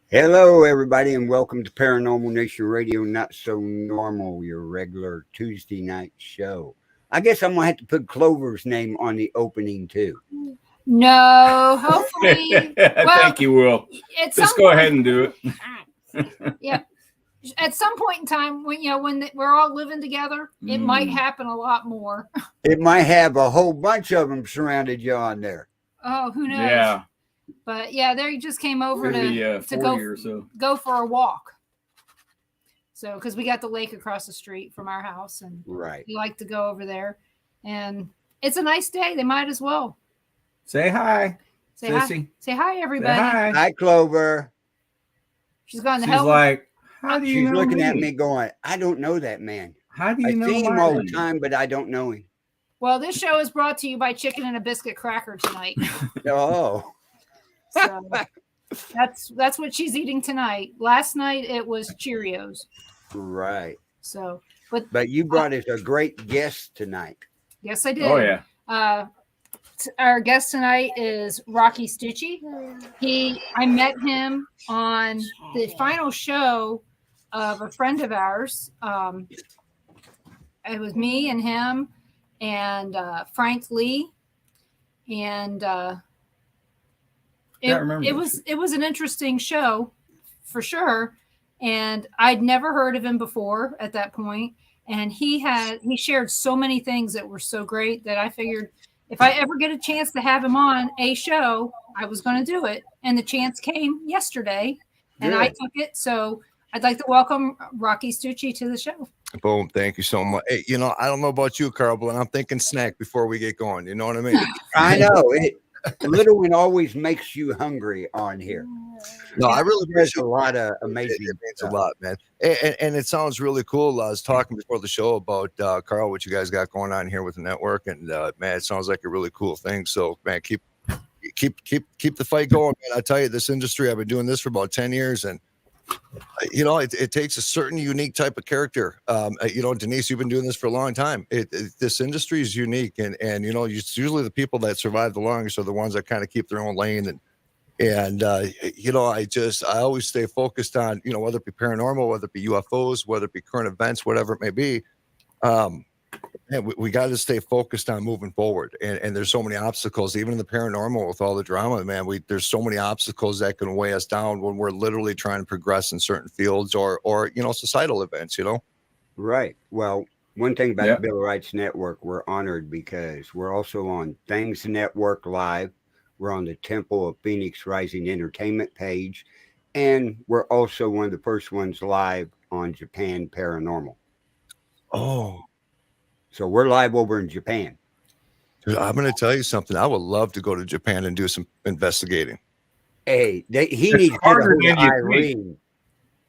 Hello, everybody, and welcome to Paranormal Nation Radio, Not So Normal, your regular Tuesday night show. I guess I'm going to have to put Clover's name on the opening, too. No, hopefully. I Well, think you will. at some Just go point, ahead and do it. yeah. At some point in time, when we're all living together, it might happen a lot more. It might have a whole bunch of them surrounded you on there. Oh, who knows? Yeah. But yeah, they just came over Maybe to 40 or so. go for a walk. So, because we got the lake across the street from our house, and Right. we like to go over there, and it's a nice day. They might as well Say hi. say hi. Sissy. Say hi, Say everybody. hi. Hi, Clover. She's going to She's help. like, how do you She's know looking me? at me going, I don't know that man. How do I you know see him my all the name? time, but I don't know him. Well, this show is brought to you by Chicken and a Biscuit Cracker tonight. Oh, So that's what she's eating tonight. Last night it was Cheerios. right. So, But you brought us a great guest tonight. yes, I did. Oh, yeah. Our guest tonight is Rocci Stucci. I met him on the final show of a friend of ours. It was me and him and Frank Lee, and it was an interesting show for sure. And I'd never heard of him before at that point. And he shared so many things that were so great that I figured if I ever get a chance to have him on a show, I was going to do it. And the chance came yesterday, and I took it. So I'd like to welcome Rocci Stucci to the show. Boom. Thank you so much. Hey, I don't know about you, Carl, but I'm thinking snack before we get going. You know what I mean? I know. Little one always makes you hungry on here. No, I really There's appreciate a lot of amazing it. It means stuff. a lot, man. And it sounds really cool. I was talking before the show about Carl, what you guys got going on here with the network, and man, it sounds like a really cool thing. So, man, keep the fight going, man. I tell you, this industry, I've been doing this for about 10 years, and it takes a certain unique type of character. Denise, you've been doing this for a long time. This industry is unique, and it's usually the people that survive the longest are the ones that kind of keep their own lane. And I always stay focused on, whether it be paranormal, whether it be UFOs, whether it be current events, whatever it may be. And we got to stay focused on moving forward. And there's so many obstacles, even in the paranormal with all the drama, man. There's so many obstacles that can weigh us down when we're literally trying to progress in certain fields or societal events, Right. Well, one thing about the Bill of Rights Network, we're honored because we're also on Things Network Live. We're on the Temple of Phoenix Rising Entertainment page. And we're also one of the first ones live on Japan Paranormal. Oh. So we're live over in Japan. Dude, I'm going to tell you something. I would love to go to Japan and do some investigating. Hey, he needs to get a hold of Irene.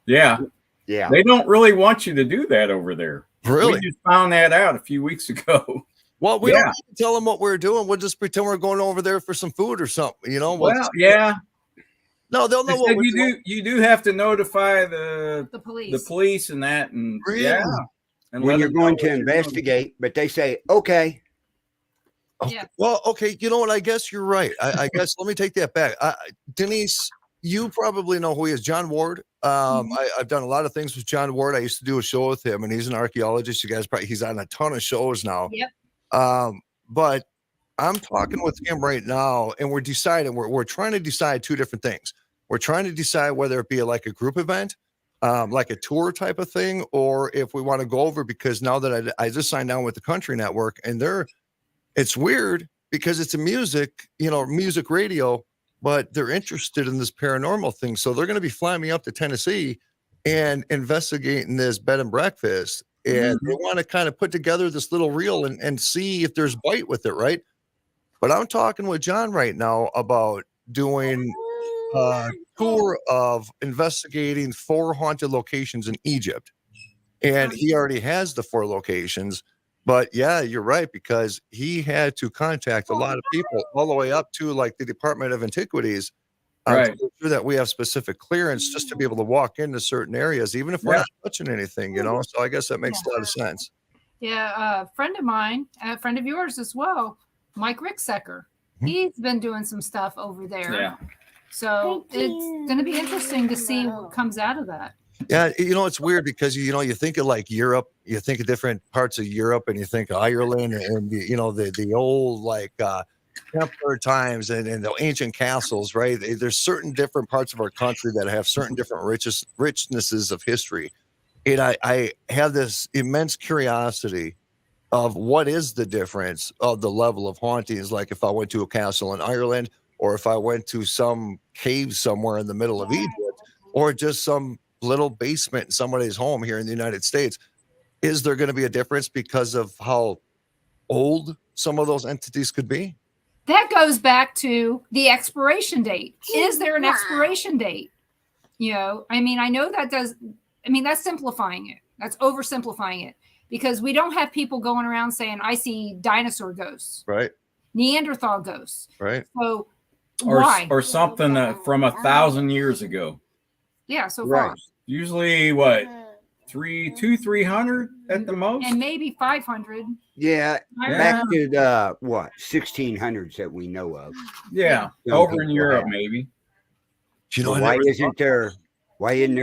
Yeah. Yeah. They don't really want you to do that over there. Really? We just found that out a few weeks ago. Well, we don't have to tell them what we're doing. We'll just pretend we're going over there for some food or something, Well, yeah. No, they'll know what you do. You do have to notify the police and that, and really? yeah. And when you're going to investigate, but they say, okay. Yeah. Well, okay. You know what? I guess you're right. I guess let me take that back. Denise, you probably know who he is, John Ward. I've done a lot of things with John Ward. I used to do a show with him, and he's an archaeologist. You guys he's on a ton of shows now. Yep. But I'm talking with him right now, and we're deciding. We're trying to decide two different things. We're trying to decide whether it be like a group event, like a tour type of thing, or if we want to go over, because now that I just signed on with the Country Network, and it's weird because it's a music radio, but they're interested in this paranormal thing. So they're going to be flying me up to Tennessee and investigating this bed and breakfast. And they want to kind of put together this little reel and see if there's bite with it, right? But I'm talking with John right now about doing a tour of investigating 4 haunted locations in Egypt. And he already has the 4 locations. But yeah, you're right, because he had to contact a lot of people all the way up to like the Department of Antiquities to make sure that we have specific clearance just to be able to walk into certain areas, even if we're not touching anything, So I guess that makes a lot of sense. Yeah, a friend of mine, a friend of yours as well, Mike Ricksecker. He's been doing some stuff over there. Yeah. So it's going to be interesting to see what comes out of that. Yeah, it's weird because you think of like Europe, you think of different parts of Europe, and you think of Ireland, and the old like Templar times and the ancient castles, right? There's certain different parts of our country that have certain different richnesses of history, and I have this immense curiosity of what is the difference of the level of hauntings. Like if I went to a castle in Ireland, or if I went to some cave somewhere in the middle of Egypt, or just some little basement in somebody's home here in the United States, is there going to be a difference because of how old some of those entities could be? That goes back to the expiration date. Is there an expiration date? I mean, I know that does. I mean, that's simplifying it. That's oversimplifying it, because we don't have people going around saying, I see dinosaur ghosts, right? Neanderthal ghosts, right? So why? Or something from 1,000 years ago. Yeah, so far. Usually what? 300 at the most, and maybe 500. Yeah, back to the 1600s that we know of. Yeah, over in Europe, maybe. Why isn't there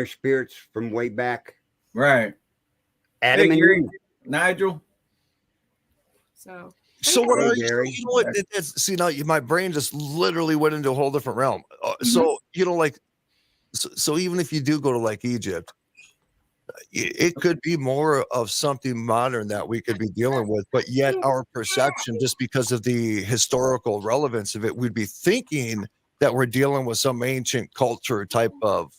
spirits from way back? Right. Adam and Eve. Nigel. So what are you? See, now my brain just literally went into a whole different realm. So so even if you do go to like Egypt, it could be more of something modern that we could be dealing with, but yet our perception, just because of the historical relevance of it, we'd be thinking that we're dealing with some ancient culture type of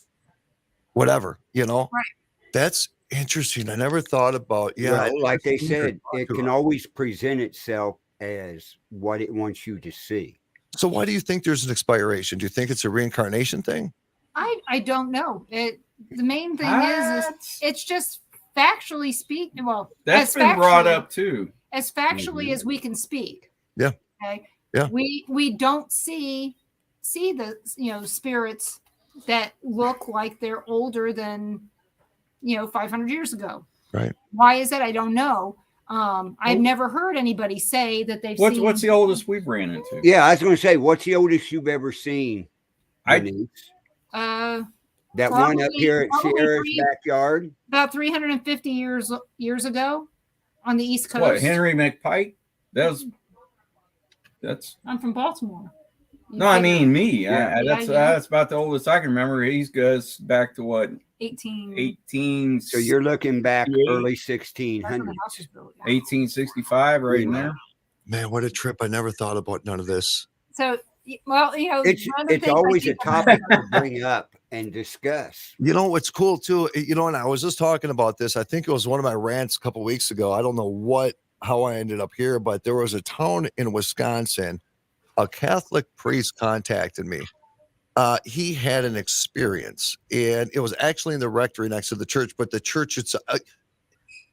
whatever, Right. That's interesting. I never thought about, like they said, it can always present itself as what it wants you to see. So why do you think there's an expiration? Do you think it's a reincarnation thing? I don't know. The main thing is it's just factually speaking. Well, that's been brought up too. As factually as we can speak. Yeah. Okay. Yeah. We don't see the spirits that look like they're older than 500 years ago. Right. Why is that? I don't know. I've never heard anybody say that they've seen. What's the oldest we've ran into? Yeah, I was going to say, what's the oldest you've ever seen? Denise? That one up here at Sierra's backyard? About 350 years ago on the East Coast. What, Henry McPike? That's I'm from Baltimore. I mean me. Yeah. That's about the oldest I can remember. He goes back to what? 18. So you're looking back early 1600s. 1865 right now. Man, what a trip. I never thought about none of this. So, well, it's always a topic to bring up and discuss. What's cool too, and I was just talking about this. I think it was one of my rants a couple of weeks ago. I don't know how I ended up here, but there was a town in Wisconsin. A Catholic priest contacted me. He had an experience, and it was actually in the rectory next to the church, but the church,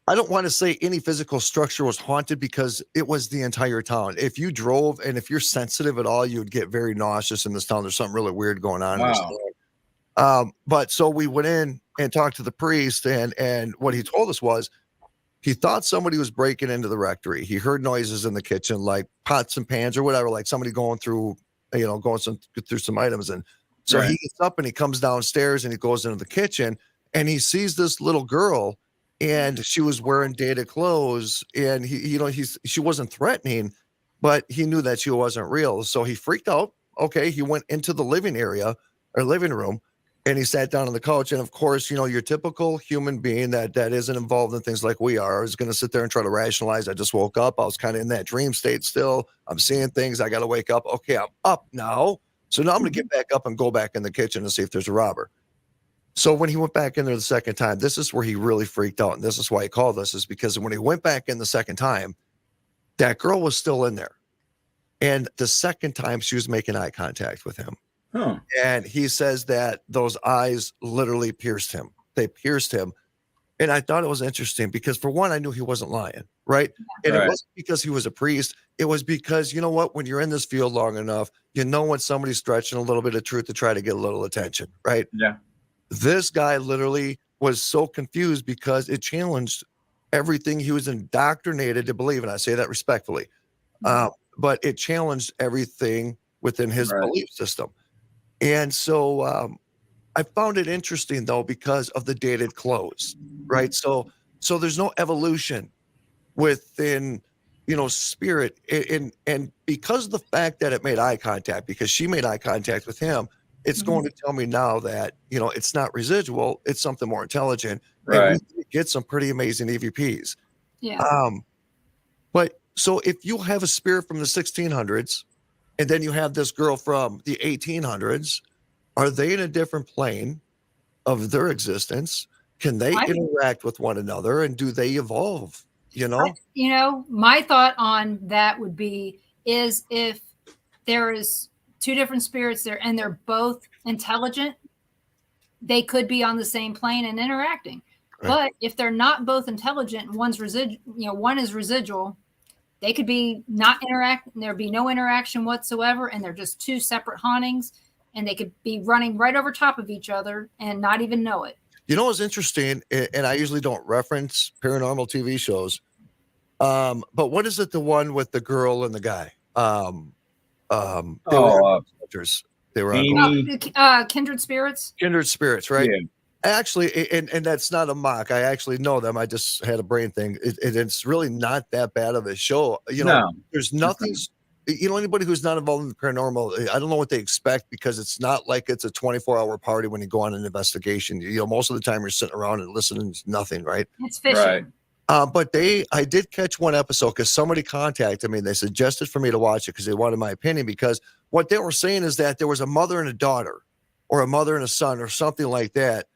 I don't want to say any physical structure was haunted because it was the entire town. If you drove and if you're sensitive at all, you would get very nauseous in this town. There's something really weird going on. Wow. But so we went in and talked to the priest, and what he told us was he thought somebody was breaking into the rectory. He heard noises in the kitchen, like pots and pans or whatever, like somebody going through, through some items. And so he gets up and he comes downstairs and he goes into the kitchen and he sees this little girl, and she was wearing dated clothes, and she wasn't threatening, but he knew that she wasn't real. So he freaked out. Okay. He went into the living room, and he sat down on the couch. And of course, your typical human being that isn't involved in things like we are is going to sit there and try to rationalize. I just woke up. I was kind of in that dream state still. I'm seeing things. I got to wake up. Okay, I'm up now. So now I'm going to get back up and go back in the kitchen and see if there's a robber. So when he went back in there the second time, this is where he really freaked out. And this is why he called us, is because when he went back in the second time, that girl was still in there. And the second time she was making eye contact with him. Huh. And he says that those eyes literally pierced him. They pierced him. And I thought it was interesting because, for one, I knew he wasn't lying, right? And it wasn't because he was a priest. It was because, you know what? When you're in this field long enough, when somebody's stretching a little bit of truth to try to get a little attention, right? Yeah. This guy literally was so confused because it challenged everything he was indoctrinated to believe. And I say that respectfully. But it challenged everything within his belief system. And so I found it interesting though, because of the dated clothes, right? So there's no evolution within, spirit. And because of the fact that it made eye contact, because she made eye contact with him, it's going to tell me now that, it's not residual, it's something more intelligent. Right. And we get some pretty amazing EVPs. Yeah. But so if you have a spirit from the 1600s, and then you have this girl from the 1800s, are they in a different plane of their existence? Can they interact with one another, and do they evolve? My thought on that would be is if there is two different spirits there and they're both intelligent, they could be on the same plane and interacting. Right. But if they're not both intelligent and one's one is residual, they could be not interact. There'd be no interaction whatsoever, and they're just two separate hauntings, and they could be running right over top of each other and not even know it. What's interesting, and I usually don't reference paranormal TV shows, but what is it? The one with the girl and the guy? They were Kindred Spirits. Kindred Spirits, right? Yeah. Actually, and that's not a mock. I actually know them. I just had a brain thing. It's really not that bad of a show. There's nothing. Anybody who's not involved in the paranormal, I don't know what they expect, because it's not like it's a 24-hour party when you go on an investigation. Most of the time you're sitting around and listening to nothing, right? It's fishing. Right. But I did catch one episode because somebody contacted me and they suggested for me to watch it because they wanted my opinion, because what they were saying is that there was a mother and a daughter, or a mother and a son, or something like that.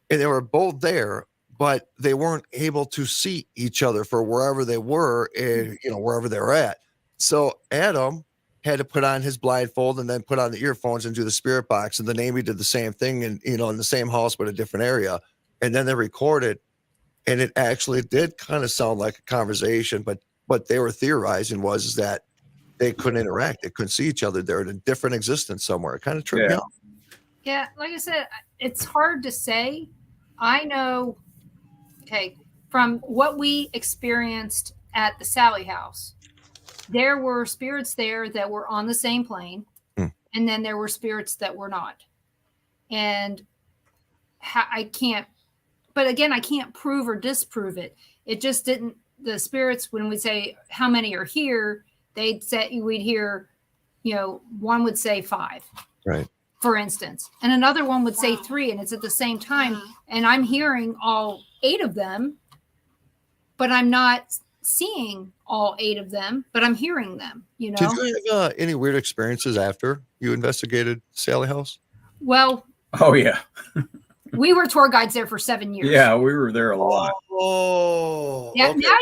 And they were both there, but they weren't able to see each other for wherever they were, and wherever they were at. So Adam had to put on his blindfold and then put on the earphones and do the spirit box. And then Amy did the same thing, and in the same house but a different area. And then they recorded, and it actually did kind of sound like a conversation. But what they were theorizing was that they couldn't interact, they couldn't see each other. They're in a different existence somewhere. It kind of tripped me out. Yeah, like I said, it's hard to say. I know, from what we experienced at the Sally house, there were spirits there that were on the same plane, and then there were spirits that were not. And I can't prove or disprove it. It just didn't, the spirits, when we say how many are here, we'd hear, one would say 5. Right. For instance, and another one would say 3, and it's at the same time, and I'm hearing all 8 of them, but I'm not seeing all 8 of them, but I'm hearing them. Did you have any weird experiences after you investigated Sally House? Well, we were tour guides there for 7 years. Yeah, we were there a lot. Oh, yeah. Okay. Now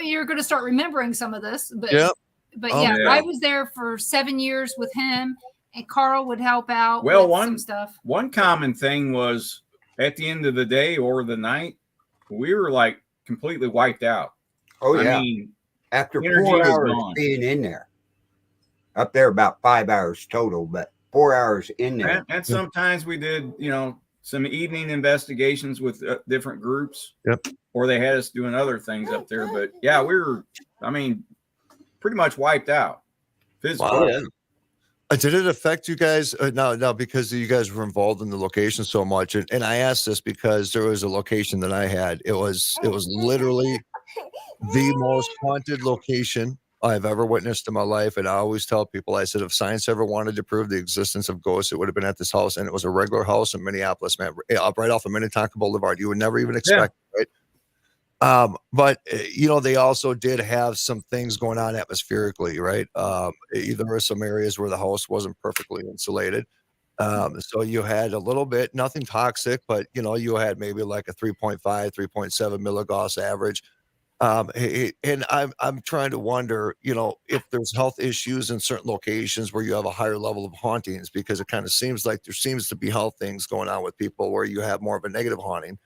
you're going to start remembering some of this, but I was there for 7 years with him. And Carl would help out with some stuff. One common thing was at the end of the day or the night, we were like completely wiped out. Oh, yeah. I mean, after 4 hours being in there, up there about 5 hours total, but 4 hours in there. And sometimes we did, some evening investigations with different groups. Yep. Or they had us doing other things up there. But yeah, we were, pretty much wiped out. Physically. Wow. Yeah. Did it affect you guys? No, because you guys were involved in the location so much. And I asked this because there was a location that I had. It was literally the most haunted location I've ever witnessed in my life. And I always tell people, I said, if science ever wanted to prove the existence of ghosts, it would have been at this house. And it was a regular house in Minneapolis, man, right off of Minnetonka Boulevard. You would never even expect it, right? But they also did have some things going on atmospherically, right? There were some areas where the house wasn't perfectly insulated. So you had a little bit, nothing toxic, but you had maybe like a 3.5, 3.7 milligauss average. And I'm trying to wonder, if there's health issues in certain locations where you have a higher level of hauntings, because it kind of seems like there seems to be health things going on with people where you have more of a negative haunting.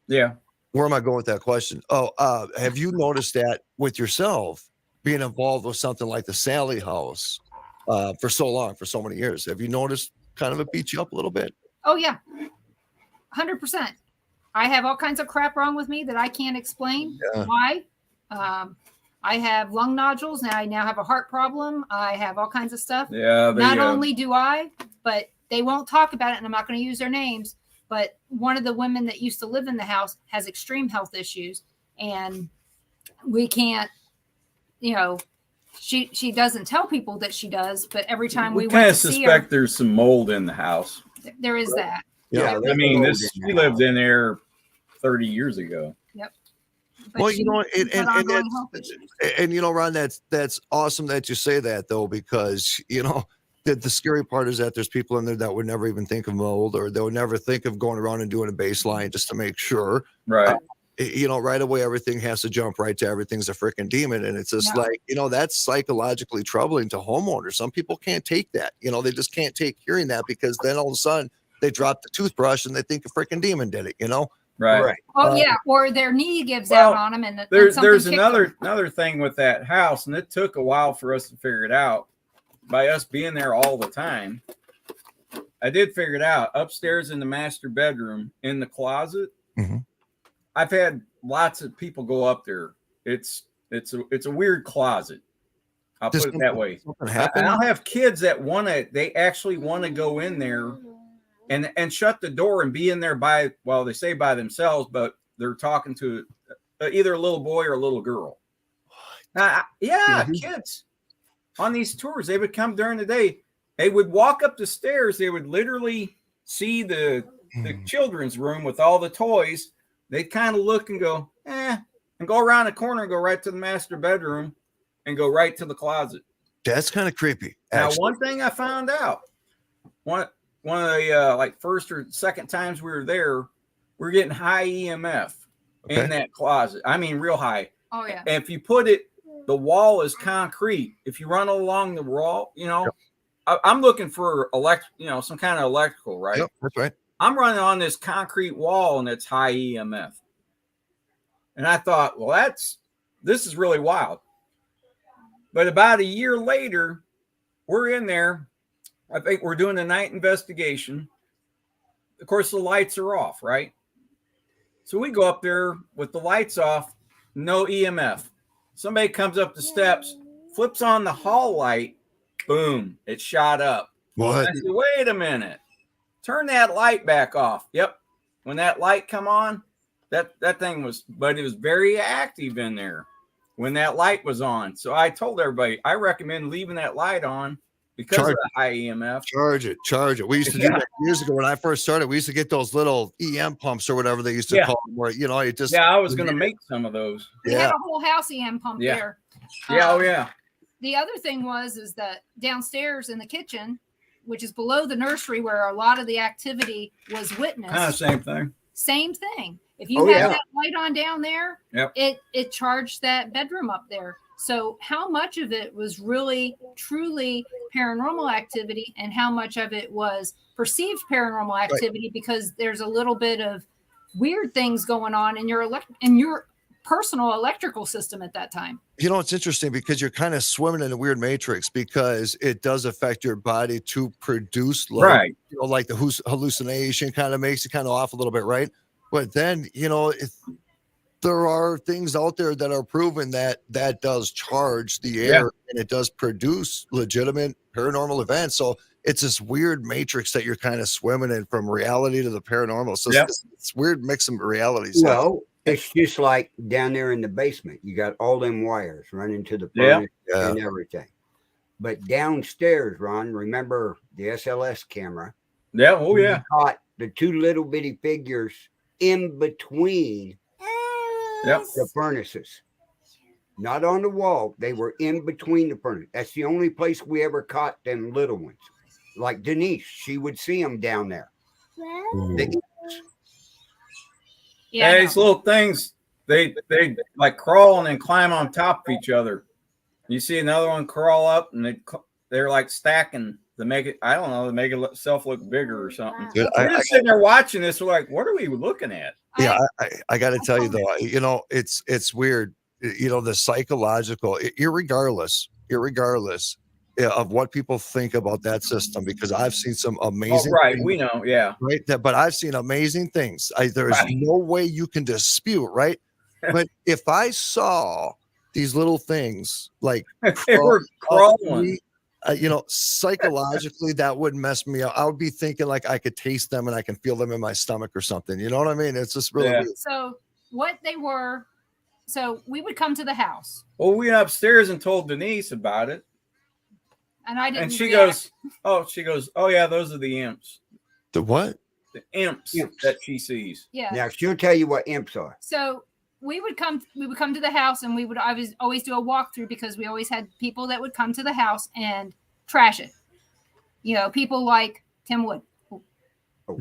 Yeah. Where am I going with that question? Have you noticed that with yourself being involved with something like the Sally house for so long, for so many years? Have you noticed kind of it beat you up a little bit? Oh, yeah. 100%. I have all kinds of crap wrong with me that I can't explain why. I have lung nodules. Now I have a heart problem. I have all kinds of stuff. Yeah. Not only do I, but they won't talk about it, and I'm not going to use their names. But one of the women that used to live in the house has extreme health issues, and we can't, she doesn't tell people that she does, but every time we kind went of to see suspect her, there's some mold in the house. there is that. Yeah, I mean, she lived in there 30 years ago. Yep. Well, and Ron, that's awesome that you say that, though, because the scary part is that there's people in there that would never even think of mold, or they would never think of going around and doing a baseline just to make sure. Right. Right away, everything has to jump right to everything's a freaking demon. And it's just like, that's psychologically troubling to homeowners. Some people can't take that. They just can't take hearing that, because then all of a sudden they drop the toothbrush and they think a freaking demon did it, Right. Oh, yeah. Or their knee gives out on them. And there's another thing with that house, and it took a while for us to figure it out. By us being there all the time, I did figure it out. Upstairs in the master bedroom, in the closet, I've had lots of people go up there. It's a weird closet. I'll put it that way. And I'll have kids that they actually want to go in there and shut the door and be in there they say by themselves, but they're talking to either a little boy or a little girl. Kids on these tours, they would come during the day. They would walk up the stairs. They would literally see the children's room with all the toys. They'd kind of look and go, and go around the corner and go right to the master bedroom and go right to the closet. That's kind of creepy. Now, one thing I found out, one of the first or second times we were there, we're getting high EMF in that closet. I mean, real high. Oh, yeah. And if you put it, the wall is concrete. If you run along the wall, I'm looking for some kind of electrical, right? Yep, that's right. I'm running on this concrete wall and it's high EMF. And I thought, well, this is really wild. But about a year later, we're in there. I think we're doing a night investigation. Of course, the lights are off, right? So we go up there with the lights off, no EMF. Somebody comes up the steps, flips on the hall light, boom, it shot up. What? I said, wait a minute. Turn that light back off. Yep. When that light come on, that thing but it was very active in there when that light was on. So I told everybody, I recommend leaving that light on because of the high EMF. Charge it. We used to do that years ago when I first started. We used to get those little EM pumps or whatever they used to call them, where it just. Yeah, I was going to make some of those. We had a whole house EM pump there. Yeah. The other thing is that downstairs in the kitchen, which is below the nursery where a lot of the activity was witnessed. Kind of same thing. If you had that light on down there, it charged that bedroom up there. So how much of it was really, truly paranormal activity, and how much of it was perceived paranormal activity because there's a little bit of weird things going on in your personal electrical system at that time. It's interesting because you're kind of swimming in a weird matrix, because it does affect your body to produce like the hallucination kind of makes it kind of off a little bit, right? But then, there are things out there that are proven that does charge the air and it does produce legitimate paranormal events. So it's this weird matrix that you're kind of swimming in, from reality to the paranormal. So it's weird mix of realities. Well, it's just like down there in the basement. You got all them wires running to the furnace and everything. But downstairs, Ron, remember the SLS camera? Yeah. Oh, yeah. We caught the two little bitty figures in between the furnaces. Not on the wall. They were in between the furnace. That's the only place we ever caught them little ones. Like Denise, she would see them down there. These little things, they like crawl and then climb on top of each other. You see another one crawl up, and they're like stacking to make it, I don't know, to make itself look bigger or something. We're just sitting there watching this. We're like, what are we looking at? Yeah, I got to tell you though, it's weird. The psychological, irregardless of what people think about that system, because I've seen some amazing. Things, we know, right. But I've seen amazing things. There is no way you can dispute, right? But if I saw these little things like They were crawling. psychologically that would mess me up. I would be thinking like I could taste them and I can feel them in my stomach or something. You know what I mean? It's just really weird. So what they were, so we would come to the house. Well, we went upstairs and told Denise about it. And I didn't. And she react. goes, oh yeah, those are the imps. The what? The imps that she sees. Yeah. Now she'll tell you what imps are. So we would come to the house, and we would always do a walkthrough because we always had people that would come to the house and trash it. People like Tim Wood. Oh.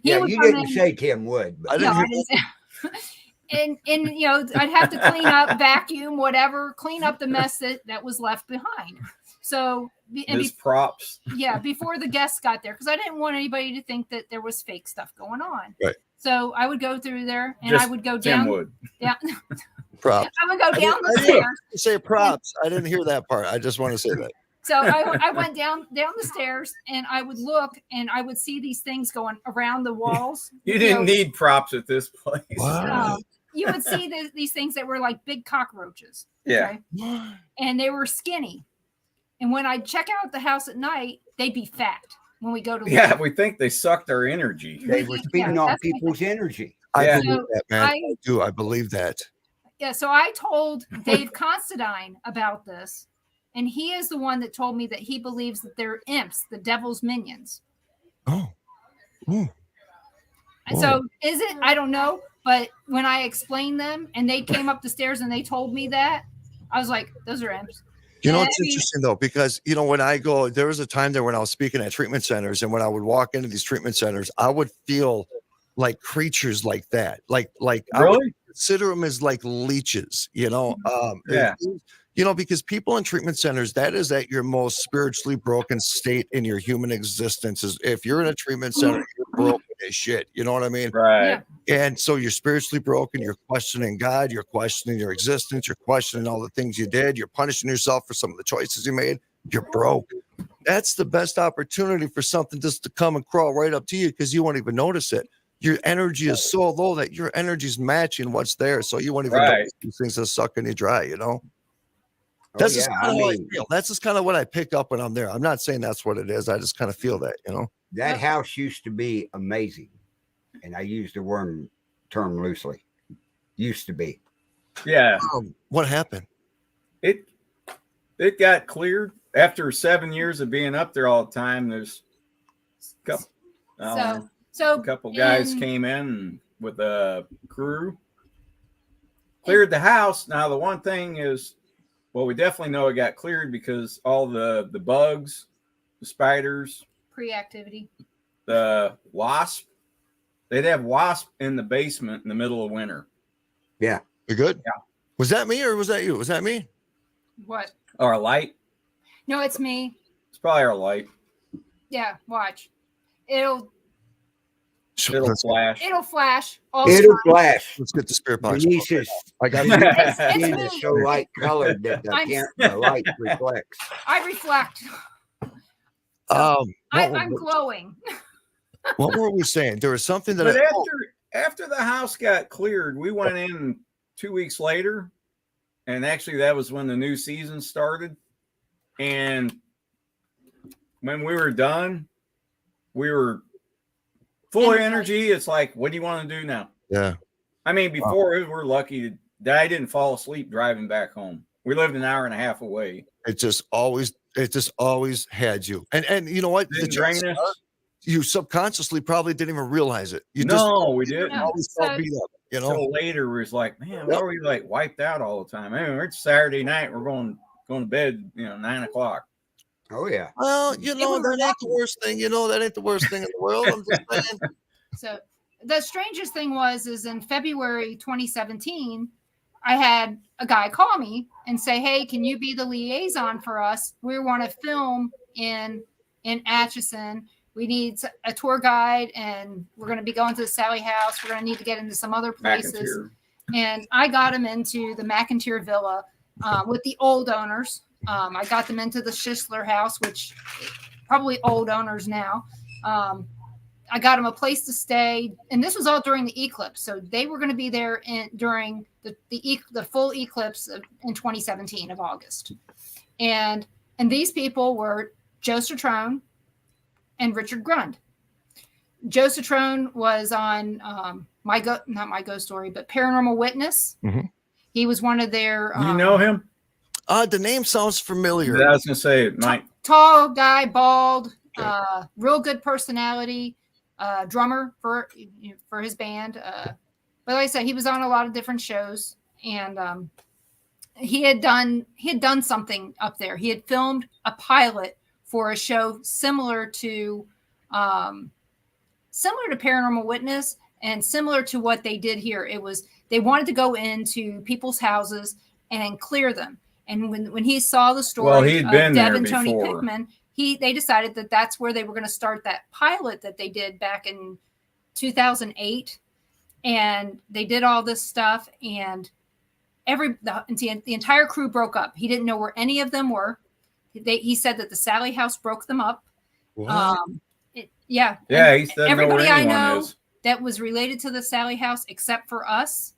You didn't say Tim Wood. But. I didn't say. And I'd have to clean up, vacuum, whatever, clean up the mess that was left behind. So props. Yeah, before the guests got there, because I didn't want anybody to think that there was fake stuff going on. Right. So I would go through there, and Just I would go Tim down. Wood. Yeah. Props. I would go down the I stairs. didn't say props. I didn't hear that part. I just want to say that. So I went down the stairs, and I would look, and I would see these things going around the walls. You didn't need props at this place. Wow. You would see these things that were like big cockroaches. Yeah. Okay? And they were skinny. And when I'd check out the house at night, they'd be fat when we go to Yeah, we think they sucked our energy. They were feeding on people's energy. I believe that, man. I do. I believe that. Yeah, so I told Dave Considine about this, and he is the one that told me that he believes that they're imps, the devil's minions. Oh. Ooh. And so is it? I don't know. But when I explained them and they came up the stairs and they told me that, I was like, those are imps. It's interesting though, because when I go, there was a time there when I was speaking at treatment centers, and when I would walk into these treatment centers, I would feel like creatures like that. Like really? I would consider them as like leeches, Yeah. Because people in treatment centers, that is at your most spiritually broken state in your human existence. Is if you're in a treatment center, you're broken as shit. You know what I mean? Right. Yeah. And so you're spiritually broken. You're questioning God. You're questioning your existence. You're questioning all the things you did. You're punishing yourself for some of the choices you made. You're broke. That's the best opportunity for something just to come and crawl right up to you because you won't even notice it. Your energy is so low that your energy is matching what's there. So you won't even notice these things are sucking you dry, That's just kind of how I feel. That's just kind of what I pick up when I'm there. I'm not saying that's what it is. I just kind of feel that, That house used to be amazing. And I use the term loosely. Used to be. Yeah. What happened? It got cleared after 7 years of being up there all the time. There's a couple guys came in with a crew, cleared the house. Now the one thing is, well, we definitely know it got cleared because all the bugs, the spiders, pre-activity, the wasp. They'd have wasp in the basement in the middle of winter. Yeah. You're good? Yeah. Was that me or was that you? Was that me? What? Our light. No, it's me. It's probably our light. Yeah, watch. It'll flash. It'll flash. It'll flash. Let's get the spirit box. Denise's I got skin is so light colored that the light reflects. I reflect. I'm glowing. What were we saying? There was something that. But after the house got cleared, we went in 2 weeks later, and actually that was when the new season started. And when we were done, we were full of energy. It's like, what do you want to do now? Yeah. I mean, before we were lucky that I didn't fall asleep driving back home. We lived an hour and a half away. It just always had you. And you know what? You subconsciously probably didn't even realize it. We didn't. Always felt beat up, So later, it was like, man, why are we like wiped out all the time? I mean, it's Saturday night. We're going to bed, 9 o'clock. Oh yeah. Well, that ain't the worst thing. That ain't the worst thing in the world. I'm just saying. So the strangest thing is in February 2017, I had a guy call me and say, "Hey, can you be the liaison for us? We want to film in Atchison. We need a tour guide, and we're going to be going to the Sally House. We're going to need to get into some other places." And I got him into the McIntyre Villa with the old owners. I got them into the Schisler House, which probably old owners now. I got them a place to stay, and this was all during the eclipse. So they were going to be there during the full eclipse in 2017 of August. And these people were Joe Citrone and Richard Grund. Joe Citrone was on not My Ghost Story, but Paranormal Witness. Mm-hmm. He was one of their. You know him? The name sounds familiar. I was gonna say, Mike. Tall guy, bald, Okay. real good personality, drummer for his band. But like I said, he was on a lot of different shows, and he had done something up there. He had filmed a pilot for a show similar to Paranormal Witness and similar to what they did here. It was they wanted to go into people's houses and clear them. And when he saw the story he'd of been Deb there and Tony before. Pickman, they decided that that's where they were going to start that pilot that they did back in 2008. And they did all this stuff, and the entire crew broke up. He didn't know where any of them were. He said that the Sally House broke them up. What? Yeah. Yeah, And he said everybody know where I anyone know is. that was related to the Sally House, except for us,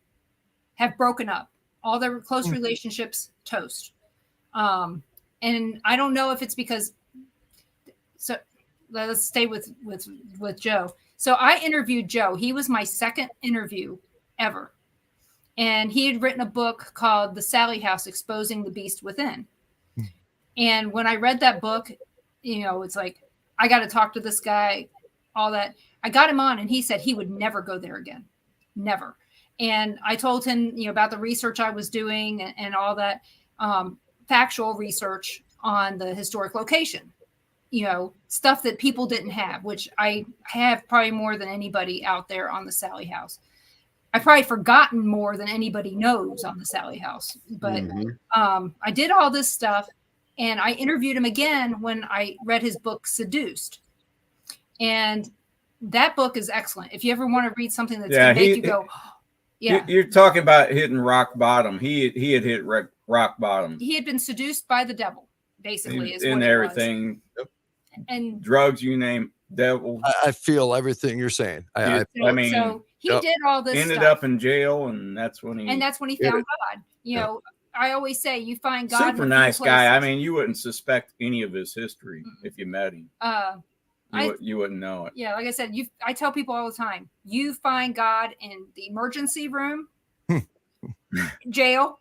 have broken up. All their close relationships toast. And I don't know if it's because. So let's stay with Joe. So I interviewed Joe. He was my second interview ever. And he had written a book called The Sally House, Exposing the Beast Within. And when I read that book, it's like, I got to talk to this guy, all that. I got him on, and he said he would never go there again. Never. And I told him, about the research I was doing and all that factual research on the historic location, stuff that people didn't have, which I have probably more than anybody out there on the Sally House. I've probably forgotten more than anybody knows on the Sally House. But I did all this stuff, and I interviewed him again when I read his book, Seduced. And that book is excellent. If you ever want to read something that's going to make you go, yeah. You're talking about hitting rock bottom. He had hit rock bottom. He had been seduced by the devil, basically, is in what everything. it was. And Drugs, you name, devil. I feel everything you're saying. I mean, so he did all this ended stuff. up in jail, and that's when he found God. I always say you find God. Super nice guy. I mean, you wouldn't suspect any of his history if you met him. You wouldn't know it. Yeah, like I said, I tell people all the time, you find God in the emergency room, jail,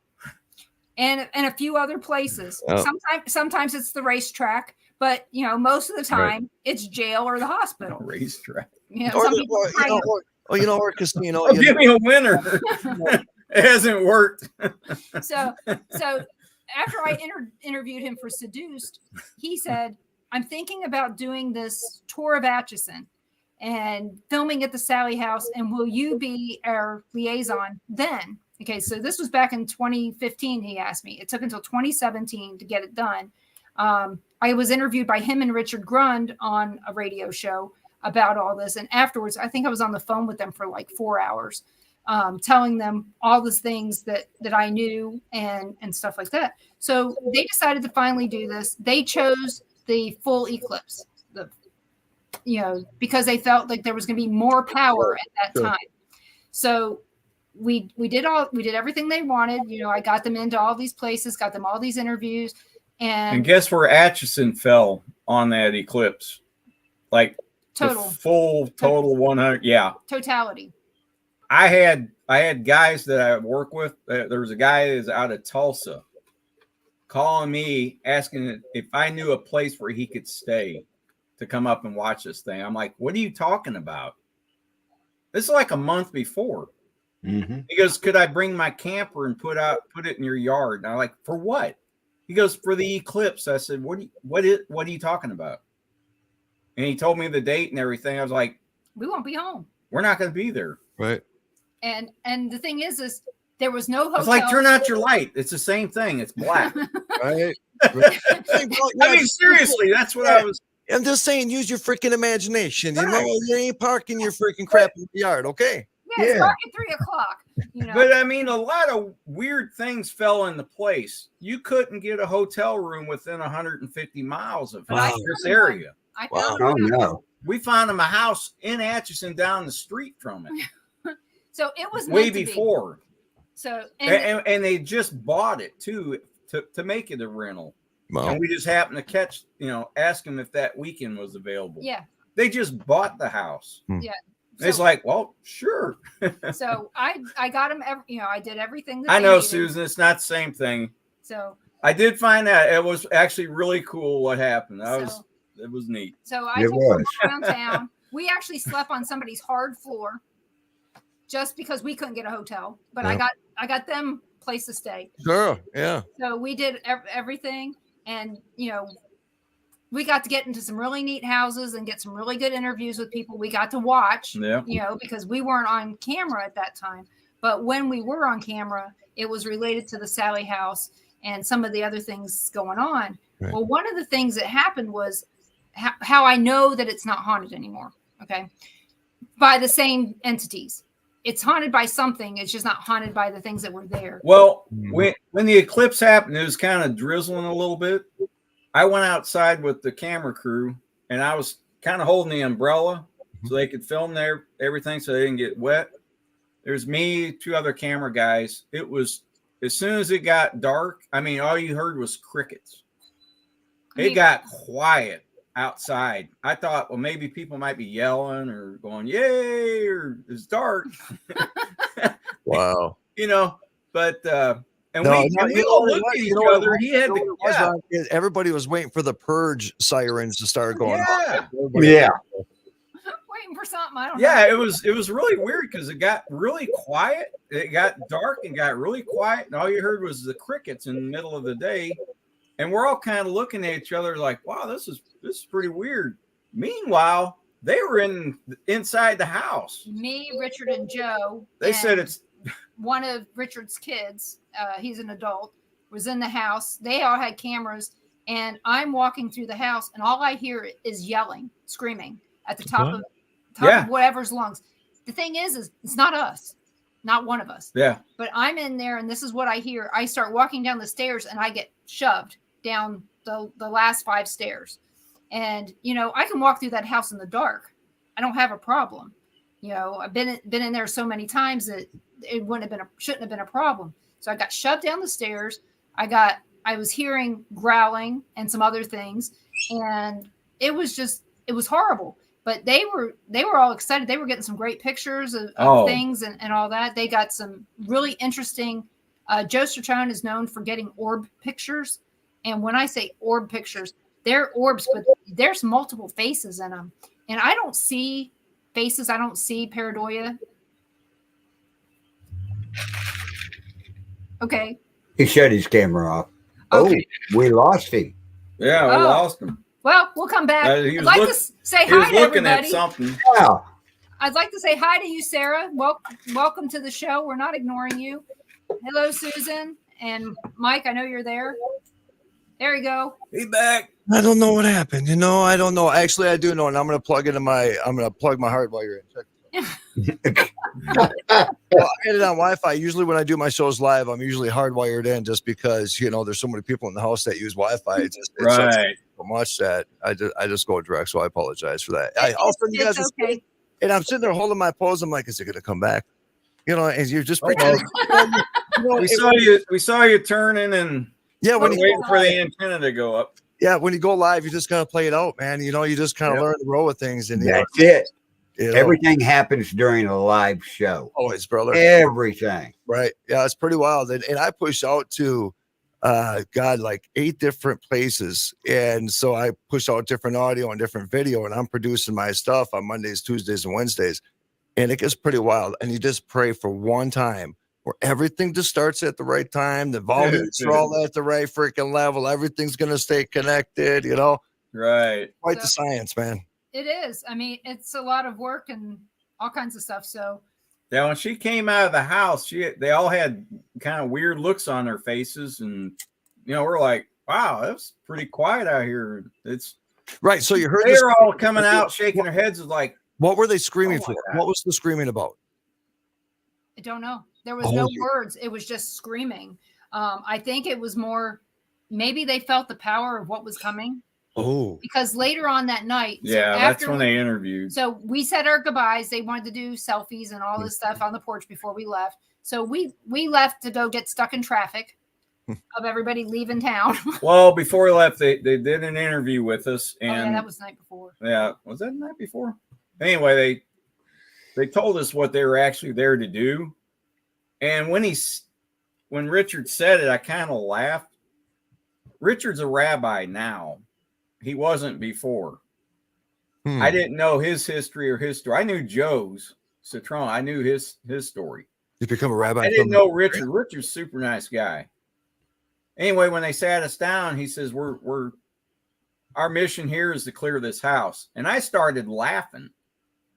and a few other places. Oh. Sometimes it's the racetrack, but most of the time it's jail or the hospital. Racetrack. Or casino. Give me a winner. It hasn't worked. So after I interviewed him for Seduced, he said, I'm thinking about doing this tour of Atchison and filming at the Sally House, and will you be our liaison then? Okay, so this was back in 2015, he asked me. It took until 2017 to get it done. I was interviewed by him and Richard Grund on a radio show about all this, and afterwards, I think I was on the phone with them for like 4 hours, telling them all the things that I knew and stuff like that. So they decided to finally do this. They chose the full eclipse, because they felt like there was going to be more power at that time. So we did everything they wanted. I got them into all these places, got them all these interviews, and guess where Atchison fell on that eclipse? Like total 100. Yeah, totality. I had guys that I work with. There was a guy that's out of Tulsa calling me asking if I knew a place where he could stay to come up and watch this thing. I'm like, what are you talking about? This is like a month before. Mm-hmm. He goes, could I bring my camper and put it in your yard? And I'm like, for what? He goes, for the eclipse. I said, what are you talking about? And he told me the date and everything. I was like, we won't be home. We're not going to be there. Right. And the thing is there was no hotel. It's like, turn out your light. It's the same thing. It's black. Right. I mean, seriously, that's what I was. I'm just saying, use your freaking imagination. You ain't parking your freaking crap in the yard, okay? Yeah, it's dark at 3:00. But I mean, a lot of weird things fell into place. You couldn't get a hotel room within 150 miles of this area. I found Oh no. we found them a house in Atchison down the street from it. So it was way meant to before. Be. So and they just bought it too to make it a rental. Wow. And we just happened to catch, ask them if that weekend was available. Yeah. They just bought the house. Yeah. So, it's like, well, sure. So I got them. I did everything. I know, Susan. It's not the same thing. So I did find that it was actually really cool what happened. It was neat. So I took them around town. We actually slept on somebody's hard floor, just because we couldn't get a hotel. But I got them place to stay. Sure. Yeah. So we did everything, and we got to get into some really neat houses and get some really good interviews with people we got to watch. Yeah. Because we weren't on camera at that time. But when we were on camera, it was related to the Sally house and some of the other things going on. Right. Well, one of the things that happened was how I know that it's not haunted anymore. Okay. By the same entities. It's haunted by something. It's just not haunted by the things that were there. Well, when the eclipse happened, it was kind of drizzling a little bit. I went outside with the camera crew, and I was kind of holding the umbrella so they could film everything so they didn't get wet. There's me, 2 other camera guys. It was, as soon as it got dark, all you heard was crickets. It got quiet outside. I thought, well, maybe people might be yelling or going, yay, or it's dark. Wow. But we all looked at each other. He had everybody was waiting for the purge sirens to start going off. Yeah. Waiting for something. I don't know. Yeah, it was really weird because it got really quiet. It got dark and got really quiet, and all you heard was the crickets in the middle of the day. And we're all kind of looking at each other like, wow, this is pretty weird. Meanwhile, they were inside the house. Me, Richard, and Joe. They said it's one of Richard's kids. He's an adult. Was in the house. They all had cameras, and I'm walking through the house, and all I hear is yelling, screaming at the top of whatever's lungs. The thing is it's not us, not one of us. Yeah. But I'm in there, and this is what I hear. I start walking down the stairs, and I get shoved down the last 5 stairs. And I can walk through that house in the dark. I don't have a problem. I've been in there so many times that it shouldn't have been a problem. So I got shoved down the stairs. I was hearing growling and some other things, and it was horrible. But they were all excited. They were getting some great pictures of things and all that. They got some really interesting. Joe Strachone is known for getting orb pictures. And when I say orb pictures, they're orbs, but there's multiple faces in them. And I don't see faces. I don't see pareidolia. Okay. He shut his camera off. Okay. Oh, we lost him. Yeah, we lost him. Well, we'll come back. I'd like to say hi to everybody. Looking at something. Yeah. I'd like to say hi to you, Sarah. Welcome to the show. We're not ignoring you. Hello, Susan and Mike. I know you're there. There you go. He's back. I don't know what happened. I don't know. Actually, I do know, and I'm going to plug my hardwire in. Check. Well, I had it on Wi-Fi. Usually, when I do my shows live, I'm usually hardwired in, just because there's so many people in the house that use Wi-Fi. It's right. So much that I just go direct. So I apologize for that. It's okay. And I'm sitting there holding my pose. I'm like, is it going to come back? And you're just pretending. We saw you turning and when waiting for the antenna to go up. Yeah, when you go live, you just gotta play it out, man. You just kind of learn to roll with things, and that's it. Everything happens during a live show. Always, brother. Everything. Right. Yeah, it's pretty wild. And I push out to like 8 different places. And so I push out different audio and different video, and I'm producing my stuff on Mondays, Tuesdays, and Wednesdays. And it gets pretty wild. And you just pray for one time where everything just starts at the right time. The volumes are all at the right freaking level. Everything's going to stay connected, Right. Quite the science, man. It is. It's a lot of work and all kinds of stuff. So yeah, when she came out of the house, they all had kind of weird looks on their faces, and we're like, wow, that's pretty quiet out here. It's right. So you heard they're all coming out, shaking their heads, like, what were they screaming for? God. What was the screaming about? I don't know. There was no words. It was just screaming. I think it was more, maybe they felt the power of what was coming. Oh, because later on that night, Yeah, that's when they interviewed. So we said our goodbyes. They wanted to do selfies and all this stuff on the porch before we left. So we left to go get stuck in traffic of everybody leaving town. Well, before we left, they did an interview with us, and oh yeah, that was the night before. Yeah, was that the night before? Anyway, they told us what they were actually there to do, and when Richard said it, I kind of laughed. Richard's a rabbi now. He wasn't before. I didn't know his history or his story. I knew Joe's Citron. I knew his story. You become a rabbi. I didn't know Richard. Richard's a super nice guy. Anyway, when they sat us down, he says, our mission here is to clear this house. And I started laughing.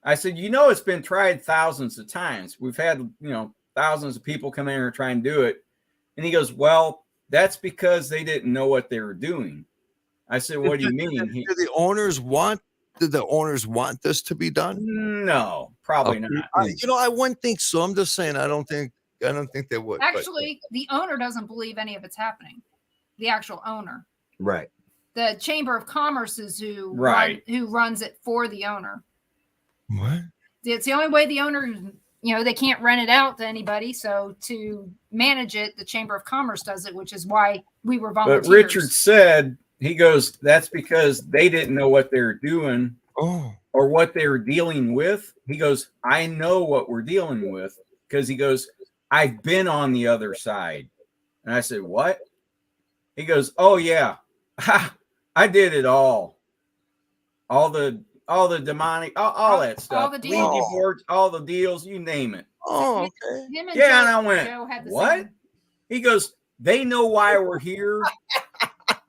I said, it's been tried thousands of times. We've had, thousands of people come in here and try and do it. And he goes, well, that's because they didn't know what they were doing. I said, what do you mean? Did the owners want this to be done? No, probably not. I wouldn't think so. I'm just saying, I don't think they would. Actually, the owner doesn't believe any of it's happening. The actual owner. Right. The Chamber of Commerce is who runs it for the owner. What? It's the only way the owner, they can't rent it out to anybody. So to manage it, the Chamber of Commerce does it, which is why we were volunteers. But Richard said, he goes, that's because they didn't know what they were doing or what they were dealing with. He goes, I know what we're dealing with, because he goes, I've been on the other side. And I said, what? He goes, oh yeah, I did it all. All the demonic, all that stuff. All the deals. Ouija boards, all the deals, you name it. Oh, okay. Yeah, and I went, what? He goes, they know why we're here.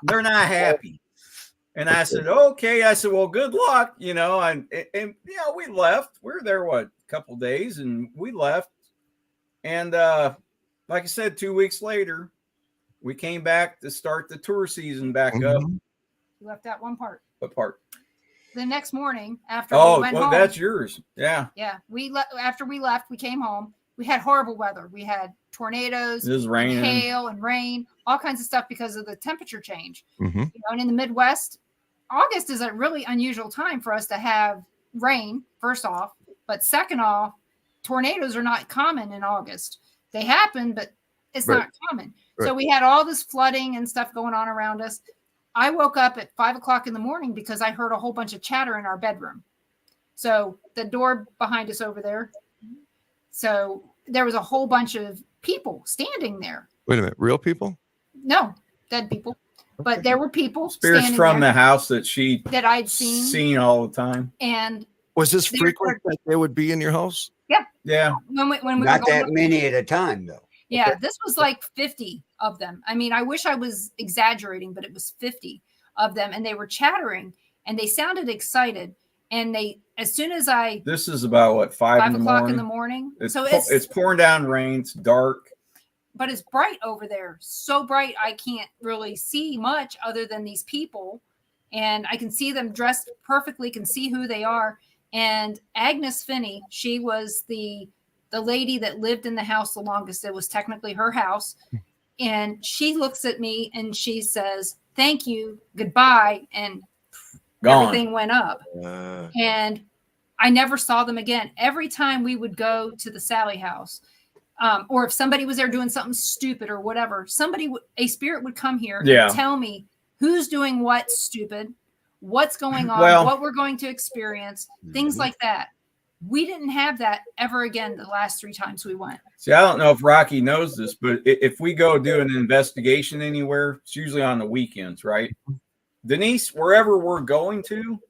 They're not happy. And I said, okay. I said, well, good luck, and we left. We were there, a couple of days, and we left. And like I said, 2 weeks later, we came back to start the tour season back up. You left out one part. What part? The next morning after we went home. That's yours. Yeah. Yeah. After we left, we came home. We had horrible weather. We had tornadoes, it was raining, hail and rain, all kinds of stuff because of the temperature change. Mm-hmm. And in the Midwest, August is a really unusual time for us to have rain, first off. But second off, tornadoes are not common in August. They happen, but it's not common. Right. So we had all this flooding and stuff going on around us. I woke up at 5 o'clock in the morning because I heard a whole bunch of chatter in our bedroom. So the door behind us over there. So there was a whole bunch of people standing there. Wait a minute. Real people? No, dead people. But there were people. Spirits from the house that I'd seen all the time. And was this frequent that they would be in your house? Yeah. Yeah. When we not that many at a time, though. Yeah, this was like 50 of them. I mean, I wish I was exaggerating, but it was 50 of them. And they were chattering and they sounded excited. And as soon as this is about 5 o'clock in the morning. It's pouring down rain. It's dark. But it's bright over there. So bright, I can't really see much other than these people. And I can see them dressed perfectly, can see who they are. And Agnes Finney, she was the lady that lived in the house the longest. It was technically her house. And she looks at me and she says, thank you, goodbye. And everything went up. And I never saw them again. Every time we would go to the Sally house, or if somebody was there doing something stupid or whatever, a spirit would come here and tell me who's doing what stupid, what's going on, what we're going to experience, things like that. We didn't have that ever again the last 3 times we went. See, I don't know if Rocky knows this, but if we go do an investigation anywhere, it's usually on the weekends, right? Denise, wherever we're going to,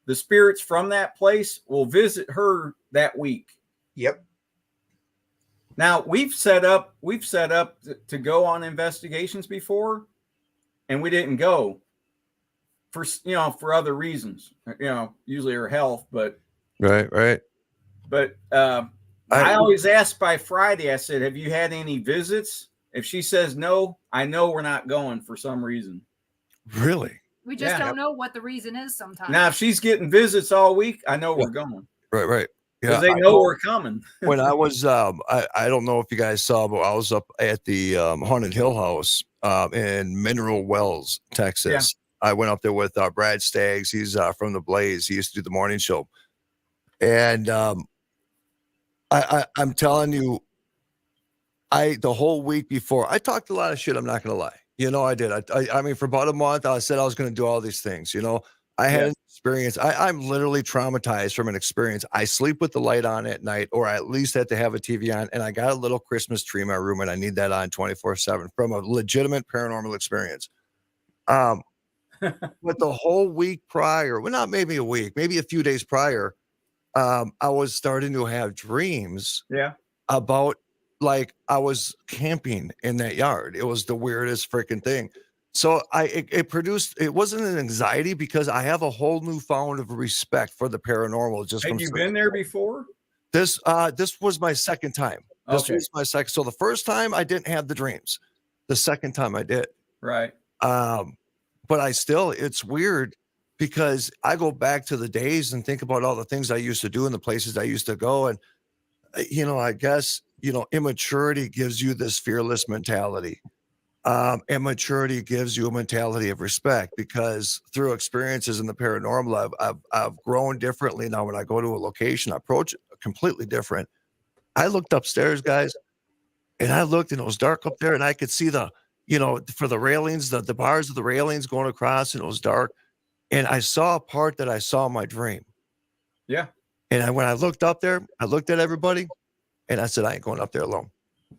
the spirits from that place will visit her that week. Yep. Now we've set up to go on investigations before, and we didn't go for other reasons, usually her health, but right. But I always ask by Friday. I said, "Have you had any visits?" If she says no, I know we're not going for some reason. Really? We just don't know what the reason is sometimes. Now, if she's getting visits all week, I know we're going. Right. Because they know we're coming. When I was, I don't know if you guys saw, but I was up at the Haunted Hill House in Mineral Wells, Texas. I went up there with Brad Staggs. He's from the Blaze. He used to do the morning show. And I'm telling you, the whole week before, I talked a lot of shit. I'm not going to lie. You know, I did. I mean, for about a month, I said I was going to do all these things. You know, I had an experience. I'm literally traumatized from an experience. I sleep with the light on at night, or I at least had to have a TV on. And I got a little Christmas tree in my room, and I need that on 24/7 from a legitimate paranormal experience. But the whole week prior, well, not maybe a week, maybe a few days prior, I was starting to have dreams about, like, I was camping in that yard. It was the weirdest freaking thing. So it wasn't an anxiety, because I have a whole newfound of respect for the paranormal. Just Had you been there before? This was my second time. This was my second. So the first time I didn't have the dreams. The second time I did. Right. But it's weird, because I go back to the days and think about all the things I used to do and the places I used to go. And, you know, I guess, you know, immaturity gives you this fearless mentality. Immaturity gives you a mentality of respect, because through experiences in the paranormal, I've grown differently. Now, when I go to a location, I approach it completely different. I looked upstairs, guys, and I looked, and it was dark up there, and I could see for the railings, the bars of the railings going across, and it was dark. And I saw a part that I saw in my dream. Yeah. And when I looked up there, I looked at everybody, and I said, I ain't going up there alone.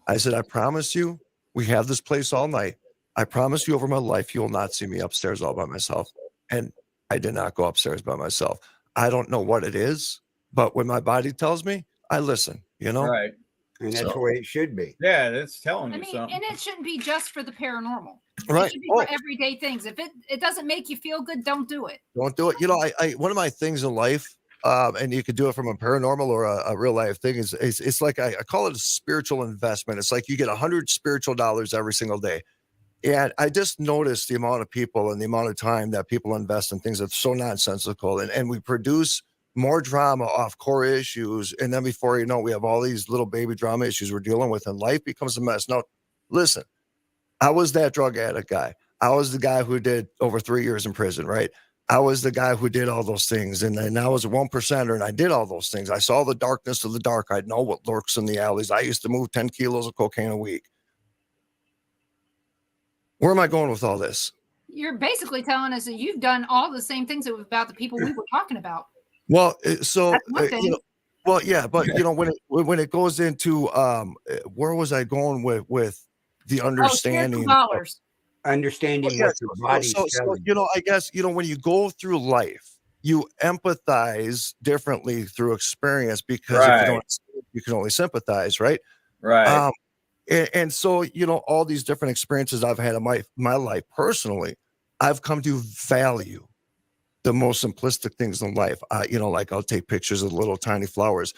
I said, I promise you, we have this place all night. I promise you, over my life, you will not see me upstairs all by myself. And I did not go upstairs by myself. I don't know what it is, but when my body tells me, I listen, you know? Right. And that's the way it should be. Yeah, that's telling you I mean, something. and it shouldn't be just for the paranormal. Right. It should be for everyday things. If it doesn't make you feel good, don't do it. Don't do it. You know, I one of my things in life, and you could do it from a paranormal or a real life thing, is it's like I call it a spiritual investment. It's like you get 100 spiritual dollars every single day. And I just noticed the amount of people and the amount of time that people invest in things that's so nonsensical. And we produce more drama off core issues. And then before you know, we have all these little baby drama issues we're dealing with, and life becomes a mess. Now, listen, I was that drug addict guy. I was the guy who did over 3 years in prison, right? I was the guy who did all those things. And then I was a 1%er, and I did all those things. I saw the darkness of the dark. I know what lurks in the alleys. I used to move 10 kilos of cocaine a week. Where am I going with all this? You're basically telling us that you've done all the same things about the people we were talking about. Well, so yeah, but you know, when it goes into where was I going with the understanding? Understanding what your body's telling you know, I guess, you know, when you go through life, you empathize differently through experience, because if you don't, you can only sympathize, right? Right. And so, you know, all these different experiences I've had in my life personally, I've come to value the most simplistic things in life. You know, like I'll take pictures of little tiny flowers.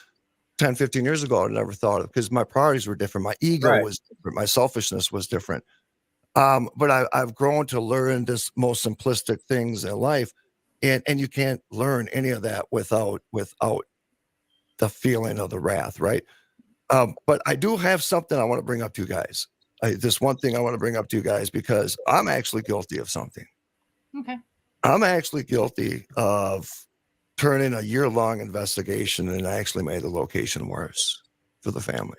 10, 15 years ago, I never thought of, because my priorities were different. My ego was different. My selfishness was different. But I've grown to learn this most simplistic things in life. And you can't learn any of that without the feeling of the wrath, right? But I do have something I want to bring up to you guys. This one thing I want to bring up to you guys, because I'm actually guilty of something. Okay. I'm actually guilty of turning a year-long investigation, and I actually made the location worse for the family.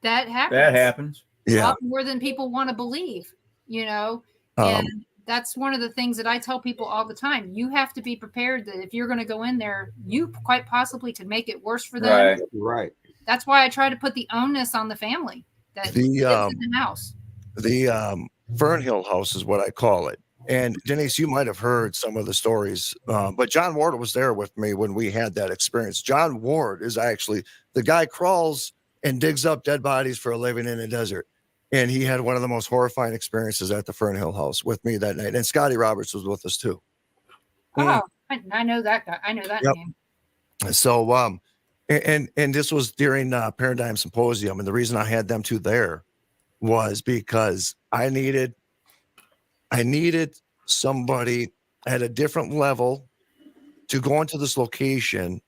That happens. That happens. Yeah. A lot more than people want to believe, you know, and that's one of the things that I tell people all the time. You have to be prepared that if you're going to go in there, you quite possibly could make it worse for them. Right. That's why I try to put the onus on the family that lives in the house. The Fernhill house is what I call it. And Denise, you might have heard some of the stories, but John Ward was there with me when we had that experience. John Ward is actually the guy crawls and digs up dead bodies for a living in a desert. And he had one of the most horrifying experiences at the Fernhill house with me that night. And Scotty Roberts was with us too. Oh, I know that guy. I know that name. So, and this was during Paradigm Symposium. And the reason I had them two there was because I needed somebody at a different level to go into this location,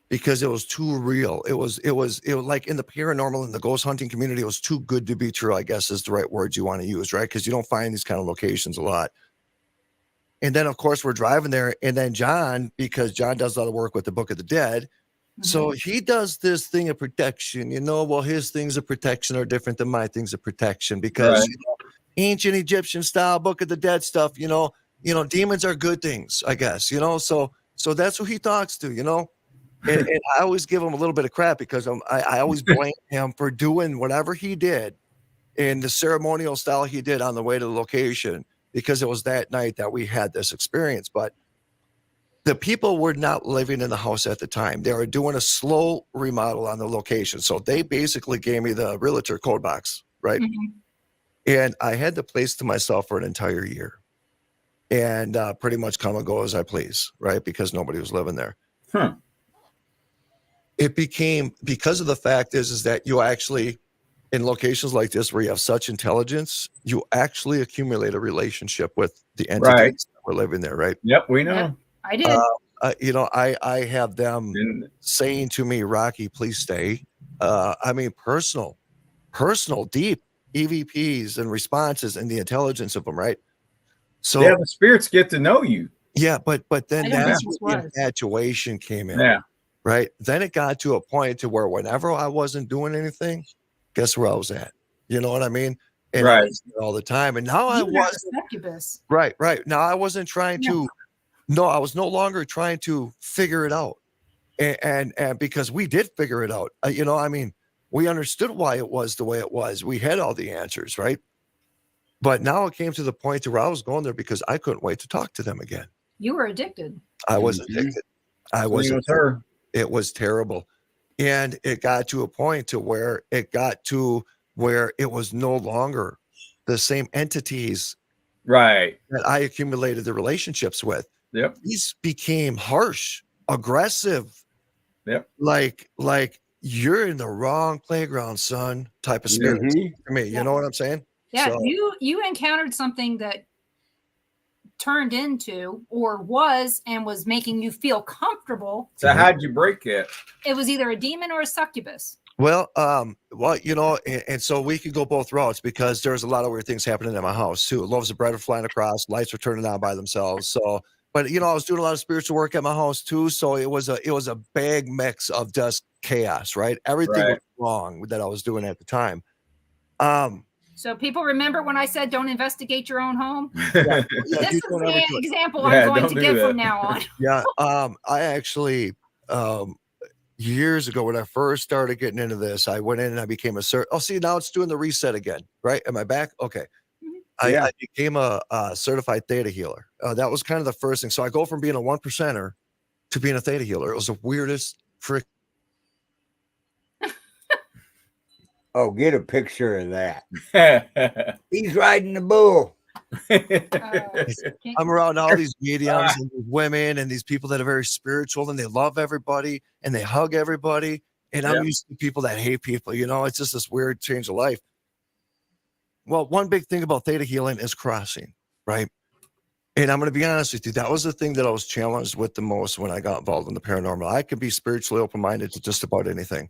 because it was too real. It was like in the paranormal and the ghost hunting community, it was too good to be true, I guess is the right words you want to use, right? Because you don't find these kind of locations a lot. And then, of course, we're driving there. And then John, because John does a lot of work with the Book of the Dead. So he does this thing of protection, well, his things of protection are different than my things of protection because ancient Egyptian style Book of the Dead stuff, demons are good things, I guess, so that's who he talks to, and I always give him a little bit of crap because I always blame him for doing whatever he did in the ceremonial style he did on the way to the location, because it was that night that we had this experience. But the people were not living in the house at the time. They were doing a slow remodel on the location. So they basically gave me the realtor code box, right? And I had the place to myself for an entire year and pretty much come and go as I please, right? Because nobody was living there. It became, because of the fact is that you actually, in locations like this where you have such intelligence, you actually accumulate a relationship with the entities that were living there, right? Yep, we know. I did. I have them saying to me, Rocky, please stay. Personal, deep EVPs and responses and the intelligence of them, right? So the spirits get to know you. Yeah, but then that's where the infatuation came in. Yeah. Right. Then it got to a point to where whenever I wasn't doing anything, guess where I was at? You know what I mean? And I was there all the time. And now I wasn't. Right. Now I wasn't trying to. No, I was no longer trying to figure it out. And because we did figure it out, we understood why it was the way it was. We had all the answers, right? But now it came to the point to where I was going there because I couldn't wait to talk to them again. You were addicted. I was addicted. I was addicted. It was terrible. And it got to a point to where it was no longer the same entities that I accumulated the relationships with. Yep. These became harsh, aggressive. Yep. Like you're in the wrong playground, son, type of spirit for me. You know what I'm saying? Yeah. So, you encountered something that turned into or was making you feel comfortable. So how'd you break it? It was either a demon or a succubus. Well, and so we could go both routes because there's a lot of weird things happening in my house too. Loaves of bread were flying across, lights were turning on by themselves. So, but I was doing a lot of spiritual work at my house too. So it was a big mix of just chaos, right? Everything was wrong that I was doing at the time. So people remember when I said don't investigate your own home? Yeah, this is the example I'm going to give from now on. Yeah. I actually, years ago when I first started getting into this, I went in and I became a see, now it's doing the reset again, right? Am I back? Okay. I became a certified theta healer. That was kind of the first thing. So I go from being a 1%er to being a theta healer. It was the weirdest frick. Oh, get a picture of that. He's riding the bull. I'm around all these mediums and these women and these people that are very spiritual and they love everybody and they hug everybody. And I'm used to people that hate people. It's just this weird change of life. Well, one big thing about theta healing is crossing, right? And I'm going to be honest with you. That was the thing that I was challenged with the most when I got involved in the paranormal. I could be spiritually open-minded to just about anything.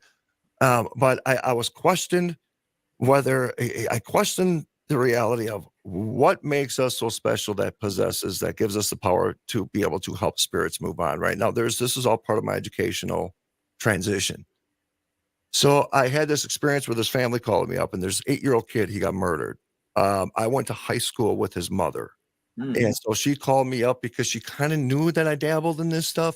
But I was questioned I questioned the reality of what makes us so special that gives us the power to be able to help spirits move on. Right now, this is all part of my educational transition. So I had this experience where this family called me up and there's an 8-year-old kid, he got murdered. I went to high school with his mother. And so she called me up because she kind of knew that I dabbled in this stuff,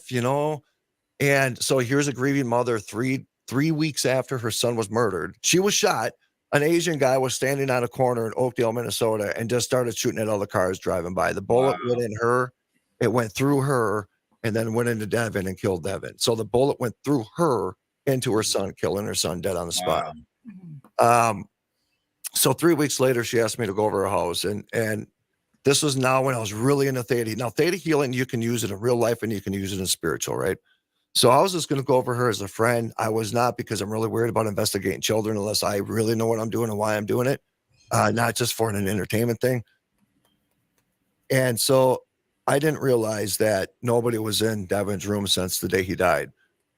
And so here's a grieving mother, 3 weeks after her son was murdered. She was shot. An Asian guy was standing on a corner in Oakdale, Minnesota, and just started shooting at all the cars driving by. The bullet went in her, it went through her, and then went into Devin and killed Devin. So the bullet went through her into her son, killing her son dead on the spot. So 3 weeks later, she asked me to go over her house, and this was now when I was really into theta. Now, theta healing, you can use it in real life and you can use it in spiritual, right? So I was just going to go over her as a friend. I was not, because I'm really worried about investigating children unless I really know what I'm doing and why I'm doing it, not just for an entertainment thing. And so I didn't realize that nobody was in Devin's room since the day he died.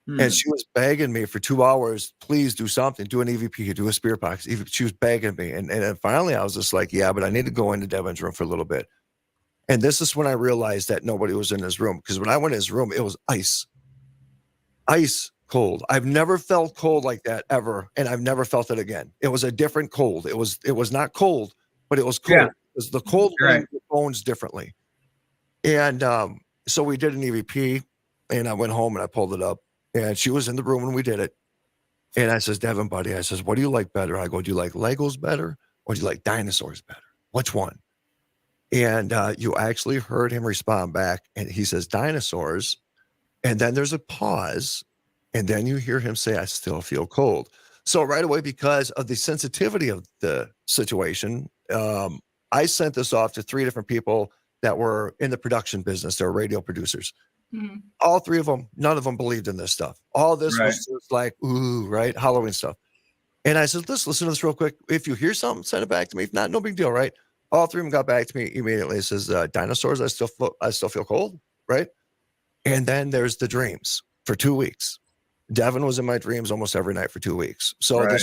And she was begging me for 2 hours, please do something, do an EVP, do a spirit box. She was begging me. And then finally I was just like, yeah, but I need to go into Devin's room for a little bit. And this is when I realized that nobody was in his room, because when I went in his room, it was ice cold. I've never felt cold like that ever, and I've never felt it again. It was a different cold. It was not cold, but it was cold. Yeah. It was the cold Right. went in your bones differently. And so we did an EVP, and I went home and I pulled it up, and she was in the room when we did it. And I says, Devin, buddy, I says, what do you like better? I go, do you like Legos better, or do you like dinosaurs better? Which one? And you actually heard him respond back, and he says dinosaurs. And then there's a pause, and then you hear him say, I still feel cold. So right away, because of the sensitivity of the situation, I sent this off to 3 different people that were in the production business. They're radio producers. Mhm. All 3 of them, none of them believed in this stuff. All this Right. was just like, ooh, right? Halloween stuff. And I said, let's listen to this real quick. If you hear something, send it back to me. If not, no big deal, right? All 3 of them got back to me immediately. It says, dinosaurs, I still feel cold, right? And then there's the dreams for 2 weeks. Devin was in my dreams almost every night for 2 weeks. So Right.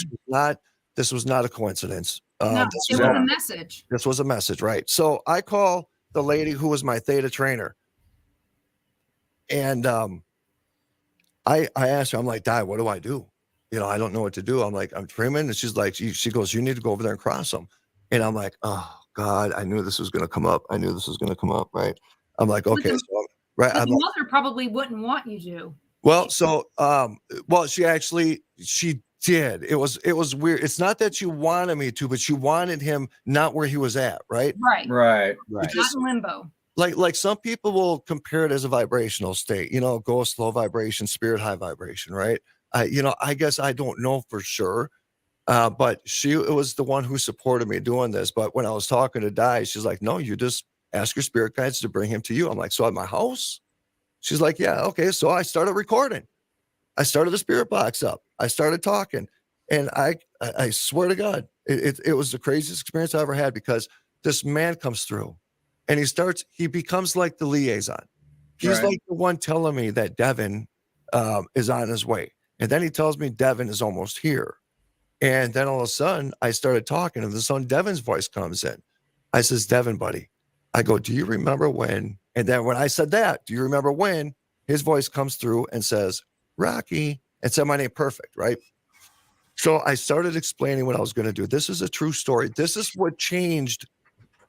this was not a coincidence. No, This it was was a- a message. this was a message, right? So I call the lady who was my theta trainer, and I asked her, I'm like, Di, what do I do? You know, I don't know what to do. I'm like, I'm dreaming, and she's like, she goes, you need to go over there and cross them. And I'm like, oh God, I knew this was going to come up. Right? I'm like, okay, the- so right. But I'm the like, mother probably wouldn't want you to. well, so she did. It was weird. It's not that she wanted me to, but she wanted him not where he was at, right? Right. Right. Right. Not in limbo. Like some people will compare it as a vibrational state, you know, ghost low vibration, spirit high vibration, right? I guess I don't know for sure. But it was the one who supported me doing this. But when I was talking to Di, she's like, no, you just ask your spirit guides to bring him to you. I'm like, so at my house? She's like, yeah, okay. So I started recording. I started the spirit box up. I started talking. And I swear to God, it was the craziest experience I ever had, because this man comes through and he becomes like the liaison. He's Right. like the one telling me that Devin is on his way. And then he tells me Devin is almost here. And then all of a sudden I started talking, and the son Devin's voice comes in. I says, Devin, buddy, I go, do you remember when? And then when I said that, do you remember when? His voice comes through and says, Rocky, and said my name perfect, right? So I started explaining what I was going to do. This is a true story. This is what changed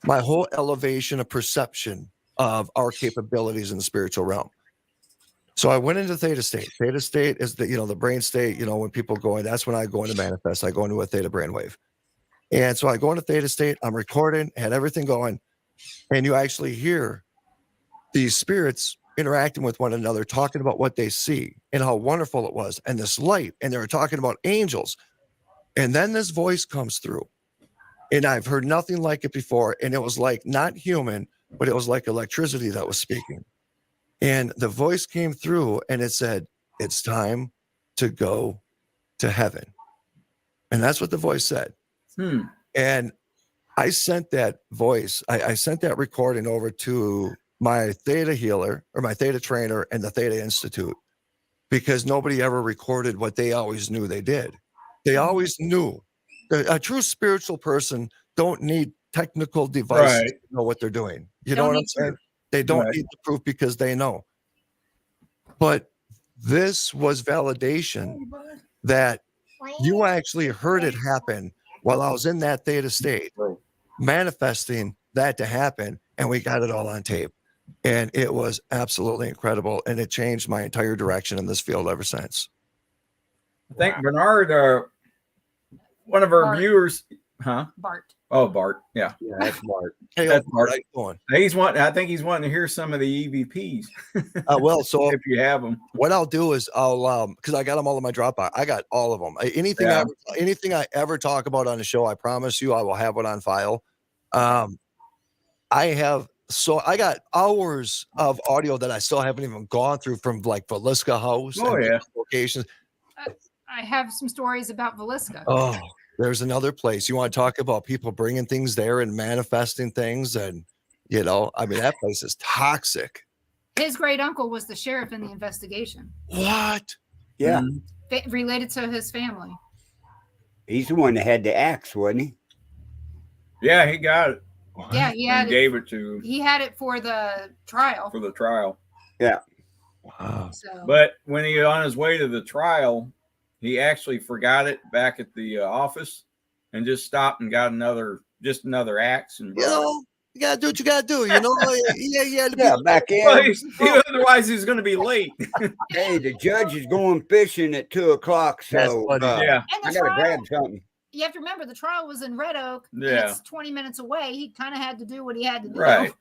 my whole elevation of perception of our capabilities in the spiritual realm. So I went into theta state. Theta state is the brain state, when people go in, that's when I go into manifest. I go into a theta brainwave. And so I go into theta state, I'm recording, had everything going. And you actually hear these spirits interacting with one another, talking about what they see and how wonderful it was, and this light. And they were talking about angels. And then this voice comes through. And I've heard nothing like it before. And it was like not human, but it was like electricity that was speaking. And the voice came through and it said, it's time to go to heaven. And that's what the voice said. And I sent that voice, I sent that recording over to my theta healer or my theta trainer and the Theta Institute, because nobody ever recorded what they always knew they did. They always knew. A true spiritual person don't need technical devices Right. to know what they're doing. You Don't know what need I'm saying? proof. They don't Right. need the proof because they know. But this was validation that you actually heard it happen while I was in that theta state, manifesting that to happen, and we got it all on tape. And it was absolutely incredible, and it changed my entire direction in this field ever since. I think Bernard, one of our Bart. viewers, huh? Bart. Oh, Bart. Yeah. Yeah, that's Mark. Hey, That's Bart, Bart. how you doing? I think he's wanting to hear some of the EVPs Well, so if you have them. what I'll do is because I got them all in my Dropbox. I got all of them. Anything I ever talk about on the show, I promise you, I will have it on file. I got hours of audio that I still haven't even gone through from like Velisca House Oh, and yeah. locations. I have some stories about Velisca. Oh, there's another place. You want to talk about people bringing things there and manifesting things, and that place is toxic. His great uncle was the sheriff in the investigation. What? Yeah. Related to his family. He's the one that had the axe, wasn't he? Yeah, he got it. Yeah, he had and it. gave it to He had it for the trial. for the trial. Yeah. Wow. So, But when he on his way to the trial, he actually forgot it back at the office and just stopped and got another axe and You know, you gotta do what you gotta do. You know, Yeah, back in. well, otherwise he's going to be late. Hey, the judge is going fishing at 2:00, That's so funny. Yeah. and the I gotta trial, grab something. you have to remember the trial was in Red Oak. And Yeah. it's 20 minutes away. He kind of had to do what he had to do. Right.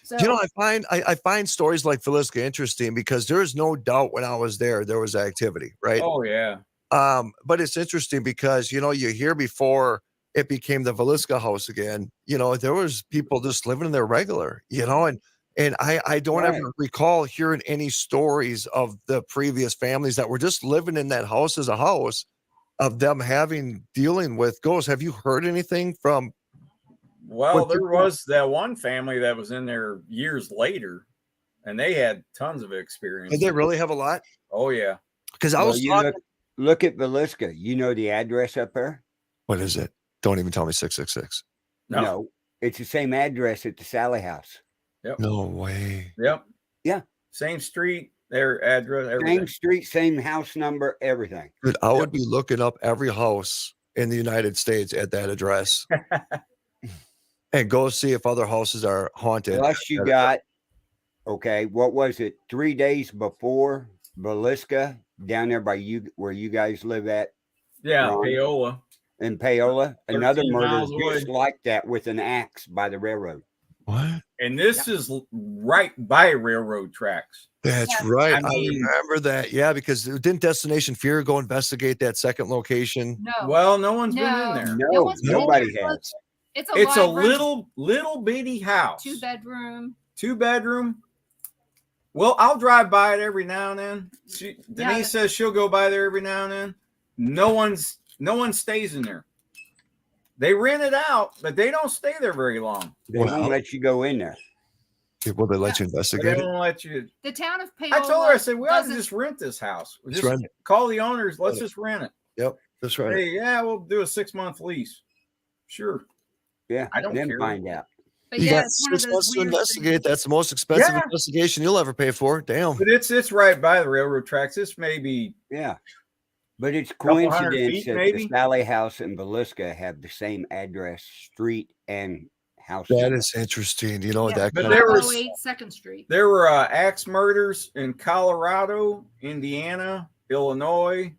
So, You know, I find stories like Villisca interesting because there is no doubt when I was there was activity, right? Oh yeah. But it's interesting because you hear before it became the Villisca house again, there was people just living in there regular, and I don't Right. ever recall hearing any stories of the previous families that were just living in that house as a house of them dealing with ghosts. Have you heard anything from? Well, there was that one family that was in there years later, and they had tons of experience. Did they really have a lot? Oh yeah. Because I Well, was you talking. look at Villisca. You know the address up there? What is it? Don't even tell me 666. No. It's the same address at the Sally house. Yep. No way. Yep. Yeah. Same street, their address, everything. Same street, same house number, everything. Dude, I would be looking up every house in the United States at that address and go see if other houses are haunted. Plus, you got, what was it? 3 days before Villisca, down there by you, where you guys live at? Yeah, Ron? Paola. In Paola, another 13 murder miles just away. like that with an axe by the railroad. What? And this is right by railroad tracks. That's Yeah. right. I I mean- remember that. Yeah, because didn't Destination Fear go investigate that second location? no. Well, no one's been No. in there. No, one's been in nobody there. has. It's It's a live rental. little bitty house. 2-bedroom. 2-bedroom. Well, I'll drive by it every now and then. Denise says she'll go by there every now and then. No one stays in there. They rent it out, but they don't stay there very long. They Wow. won't let you go in there. Will they let you But they investigate it? don't let you. The town of Paola. I told her, I said, we ought to doesn't- just rent this house. Just Just rent it. call the owners. Let's just rent it. Yep, that's right. Hey, yeah, we'll do a 6-month lease. Sure. Yeah, I don't then care. find out. But You yeah, got it's one of 6 those months to weird investigate. things. That's the most expensive Yeah. investigation you'll ever pay for. Damn. But it's right by the railroad tracks. This may be Yeah. But it's Couple hundred coincidence feet, that maybe? the Sally House and Villisca have the same address, street, and house. That number. is interesting. You know, Yeah. that But kind there of. was- 508 2nd Street. there were axe murders in Colorado, Indiana, Illinois,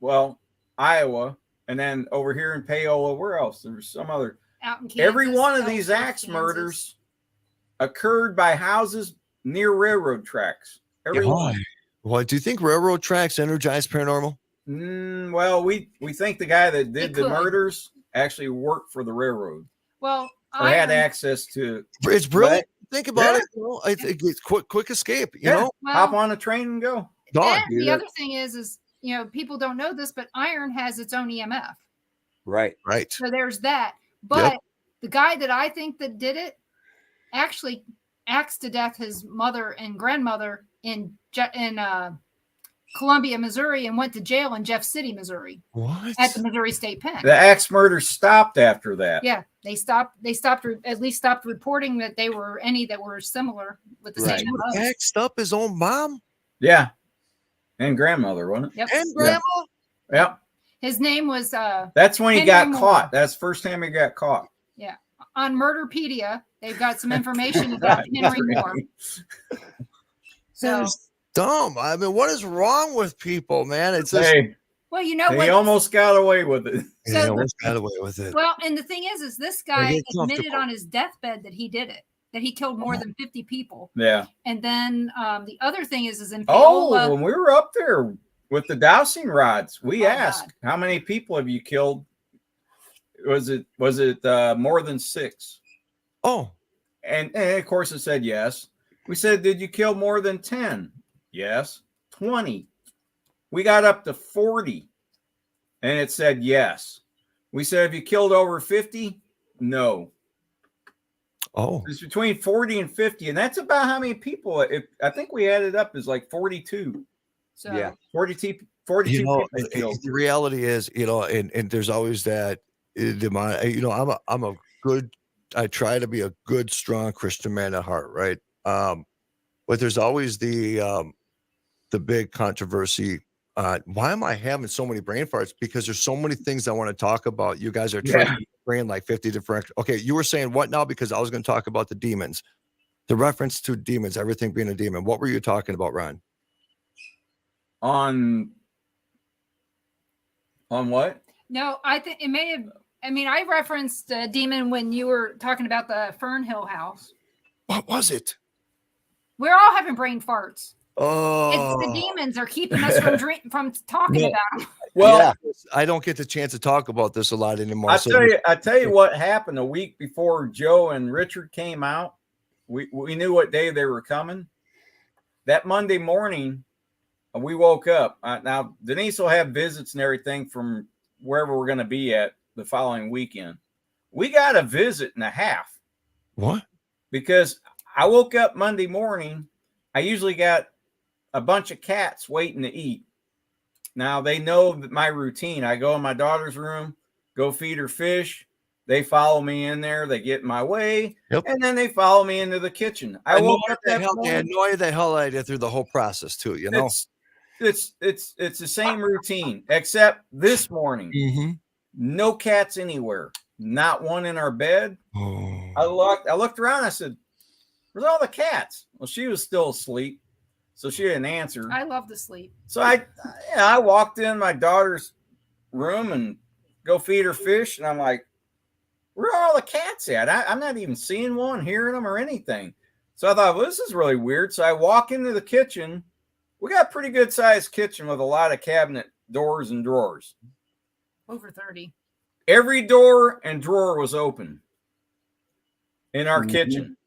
well, Iowa, and then over here in Paola. Where else? There's some other. Out in Kansas. Every one of Ellsworth, these axe Kansas. murders occurred by houses near railroad tracks. Every Why? one. Why do you think railroad tracks energize paranormal? Well, we think the guy that did It the could. murders actually worked for the railroad. Well, Or had Iron- access to It's brilliant. Think about Yeah. it. I think it's quick escape. You Yeah. know, well, hop on a train and go. gone. and the Yeah. other thing is people don't know this, but iron has its own EMF. Right. Right. So there's that. But the guy that I think that did it actually axed to death his mother and grandmother in Columbia, Missouri, and went to jail in Jeff City, Missouri, What? at the Missouri State Pen. The axe murders stopped after that. Yeah, they stopped reporting that they were any that were similar with the Right. same MO. Axed up his own mom Yeah. And grandmother, wasn't it? Yep. and grandma. Yep. His name was That's when he Henry got Moore. caught. That's the first time he got caught. on Murderpedia. They've got some information about Henry Moore. So, That's dumb. I mean, what is wrong with people, man? It's just Hey, well, you know he what? almost got away with it. yeah, so- almost got away with it. Well, and the thing is this guy get admitted comfortable. on his deathbed that he did it, that he killed more than 50 people. Yeah. And then the other thing is in Oh, Paola, when we were up there with the dowsing rods, we Oh, asked, how many people have you killed? Was it more than 6? Oh, And of course it said yes. We said, did you kill more than 10? Yes. 20. We got up to 40. And it said yes. We said, have you killed over 50? No. oh, It's between 40 and 50. And that's about how many people. I think we added up as like 42. so Yeah. 42 you know, people killed. the reality is, and there's always that demon. I'm a good try to be a good, strong Christian man at heart, right? But there's always the big controversy. Why am I having so many brain farts? Because there's so many things I want to talk about. You guys are trying to brain like 50 different. Okay, you were saying what now? Because I was going to talk about the demons, the reference to demons, everything being a demon. What were you talking about, Ron? On what? No, I think it may have. I mean, I referenced a demon when you were talking about the Fernhill house. What was it? We're all having brain farts. Oh, It's the demons are keeping us from talking about them. Well, I don't get the chance to talk about this a lot anymore. I tell you what happened a week before Joe and Richard came out. We knew what day they were coming. That Monday morning, we woke up. Now Denise will have visits and everything from wherever we're going to be at the following weekend. We got a visit and a half. What? Because I woke up Monday morning. I usually got a bunch of cats waiting to eat. Now they know that my routine. I go in my daughter's room, go feed her fish. They follow me in there. They get in my way, and then they follow me into the kitchen. I woke up that morning. They had no idea the hell I did through the whole process too. You know, it's the same routine except this morning. No cats anywhere. Not one in our bed. Oh. I looked around. I said, "Where's all the cats?" Well, she was still asleep. So she didn't answer. I love to sleep. So I walked in my daughter's room and go feed her fish. And I'm like, where are all the cats at? I'm not even seeing one, hearing them or anything. So I thought, well, this is really weird. So I walk into the kitchen. We got a pretty good sized kitchen with a lot of cabinet doors and drawers. Over 30. Every door and drawer was open in our kitchen.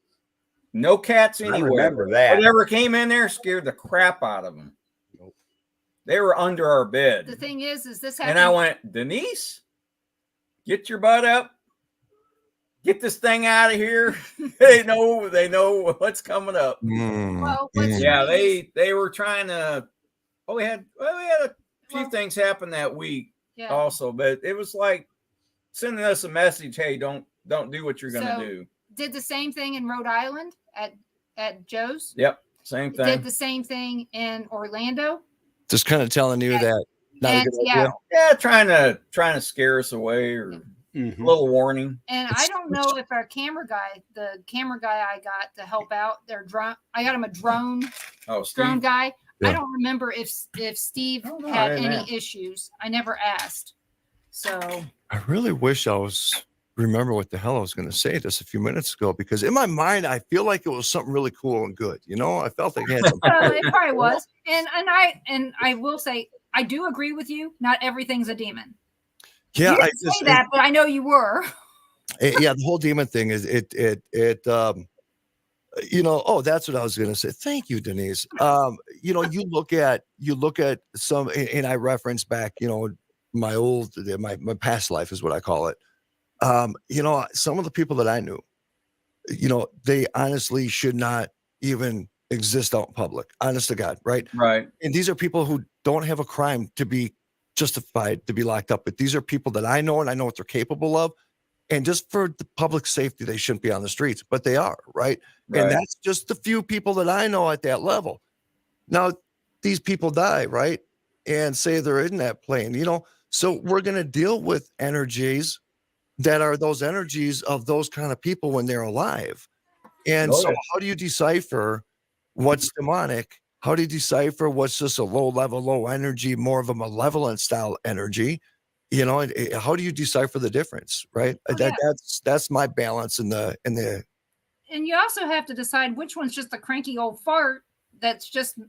No cats anywhere. I remember that. Whatever came in there scared the crap out of them. They were under our bed. The thing is this happened. And I went, Denise, get your butt up. Get this thing out of here. They know what's coming up. Well, they were trying to. We had a few things happen that week also, but it was like sending us a message. Hey, don't do what you're going to do. Did the same thing in Rhode Island at Joe's. Yep, same thing. Did the same thing in Orlando. Just kind of telling you that not a good idea. Yeah, trying to scare us away or a little warning. And I don't know if our camera guy I got to help out, I got him a drone. Oh, Steve. Drone guy. Yeah. I don't remember if Steve had any issues. I never asked. So I really wish I remember what the hell I was going to say just a few minutes ago, because in my mind I feel like it was something really cool and good. You know, I felt like it had something. It probably was. And I will say I do agree with you. Not everything's a demon. Yeah, you didn't say that, but I know you were. Yeah, the whole demon thing is it. You know, oh, that's what I was going to say. Thank you, Denise. You know, you look at some, and I reference back, you know, my past life is what I call it. You know, some of the people that I knew, you know, they honestly should not even exist out in public. Honest to God, right? Right. And these are people who don't have a crime to be justified to be locked up. But these are people that I know, and I know what they're capable of. And just for the public safety, they shouldn't be on the streets, but they are, right? And that's just the few people that I know at that level. Now, these people die, right? And say they're in that plane, you know. So we're going to deal with energies that are those energies of those kind of people when they're alive. And so how do you decipher what's demonic? How do you decipher what's just a low level, low energy, more of a malevolent style energy? You know, how do you decipher the difference, right? That's my balance in the. And you also have to decide which one's just a cranky old fart that's just.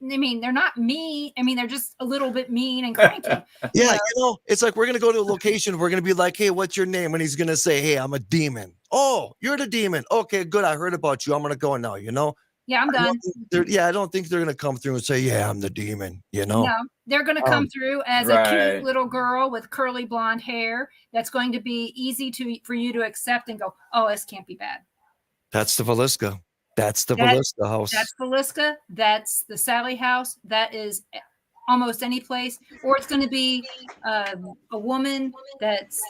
I mean, they're not mean. I mean, they're just a little bit mean and cranky. Yeah, you know, it's like we're gonna go to a location. We're gonna be like, "Hey, what's your name?" And he's gonna say, "Hey, I'm a demon." Oh, you're the demon. Okay, good. I heard about you. I'm gonna go now. You know. Yeah, I'm done. I don't think they're gonna come through and say, "Yeah, I'm the demon." You know. No, they're gonna come through as a cute little girl with curly blonde hair. That's going to be easy for you to accept and go, "Oh, this can't be bad." That's the Velisca. That's the Velisca house. That's Velisca. That's the Sally house. That is almost any place. Or it's going to be a woman that's,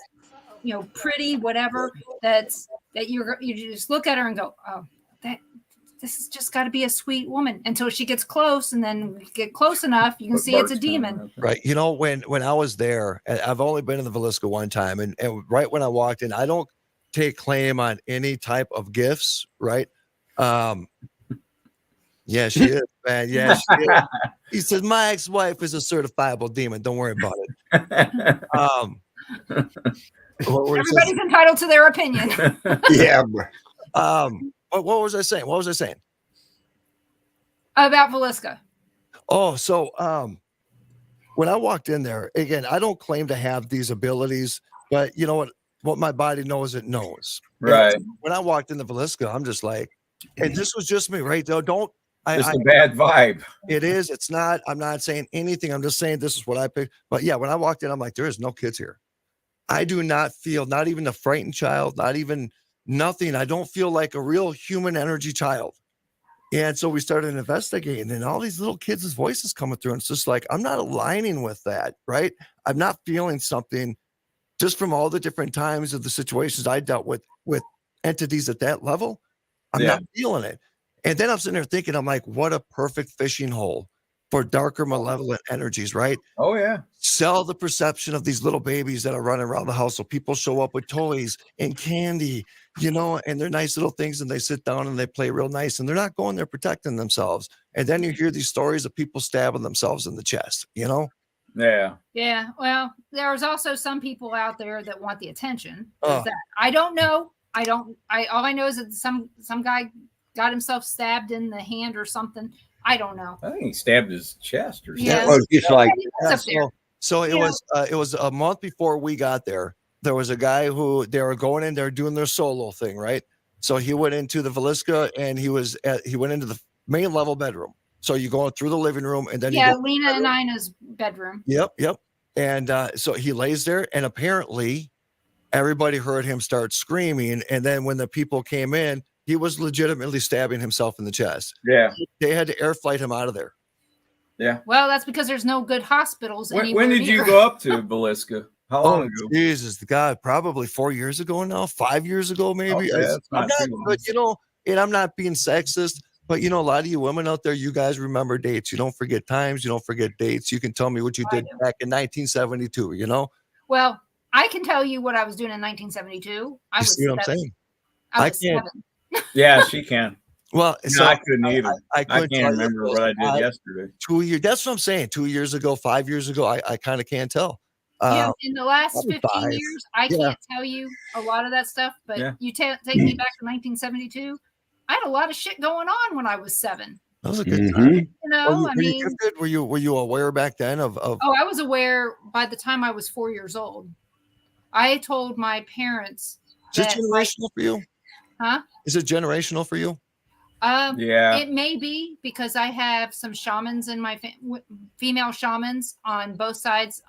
you know, pretty, whatever. That's that you just look at her and go, oh, this has just got to be a sweet woman until she gets close, and then we get close enough, you can see it's a demon. Right. You know, when I was there, and I've only been in the Villisca one time, and right when I walked in, I don't take claim on any type of gifts, right? Yeah, she is, man. Yeah, she is. He says, my ex-wife is a certifiable demon. Don't worry about it. Everybody's entitled to their opinion. Yeah. What was I saying? What was I saying? About Villisca. Oh, so when I walked in there, again, I don't claim to have these abilities, but you know what my body knows, it knows. Right. And when I walked into Villisca, I'm just like, and this was just me, right? Though, it's a bad vibe. It is. It's not. I'm not saying anything. I'm just saying this is what I picked. But yeah, when I walked in, I'm like, there is no kids here. I do not feel, not even a frightened child, not even nothing. I don't feel like a real human energy child. And so we started investigating, and all these little kids' voices coming through. And it's just like, I'm not aligning with that, right? I'm not feeling something just from all the different times of the situations I dealt with entities at that level. I'm not feeling it. And then I'm sitting there thinking, I'm like, what a perfect fishing hole for darker, malevolent energies, right? Oh, yeah. Sell the perception of these little babies that are running around the house. So people show up with toys and candy, you know, and they're nice little things, and they sit down and they play real nice, and they're not going there protecting themselves. And then you hear these stories of people stabbing themselves in the chest, you know? Yeah. Yeah. Well, there's also some people out there that want the attention. Oh. I don't know. All I know is that some guy got himself stabbed in the hand or something. I don't know. I think he stabbed his chest or something. Yeah. Well, just like So it was a month before we got there. There was a guy who they were going in there doing their solo thing, right? So he went into the Villisca, and he went into the main level bedroom. So you go through the living room, and then Lena and Ina's bedroom. Yep. And so he lays there, and apparently everybody heard him start screaming. And then when the people came in, he was legitimately stabbing himself in the chest. Yeah. They had to air flight him out of there. Yeah. Well, that's because there's no good hospitals anywhere. When did you go up to Villisca? How long ago? Jesus, God, probably 4 years ago now, 5 years ago, maybe. Okay, but you know, and I'm not being sexist, but you know, a lot of you women out there, you guys remember dates. You don't forget times. You don't forget dates. You can tell me what you did back in 1972, you know? Well, I can tell you what I was doing in 1972. You see what I'm saying? I was can't. 7. Yeah, she can. Well, no, I couldn't either. I couldn't can't remember what I did yesterday. 2 years. That's what I'm saying. 2 years ago, 5 years ago, I kind of can't tell. In the last 15 years, I can't tell you a lot of that stuff, but you take me back to 1972. I had a lot of shit going on when I was 7. That was a good time. You know, were you aware back then of? Oh, I was aware by the time I was 4 years old. I told my parents. Is it generational for you? Huh? Is it generational for you? Yeah, it may be, because I have some shamans in my female shamans on both sides.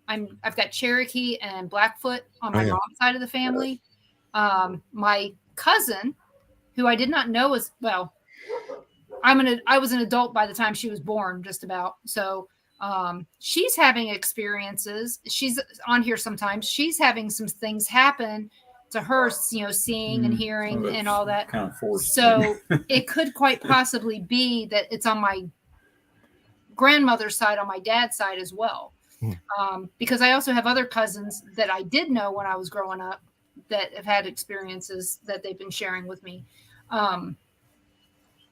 I've got Cherokee and Blackfoot on my mom's side of the family. My cousin, who I did not know as well, I was an adult by the time she was born, just about. So she's having experiences. She's on here sometimes. She's having some things happen to her, you know, seeing and hearing and all that. Kind of forced. So it could quite possibly be that it's on my grandmother's side, on my dad's side as well. Because I also have other cousins that I did know when I was growing up that have had experiences that they've been sharing with me.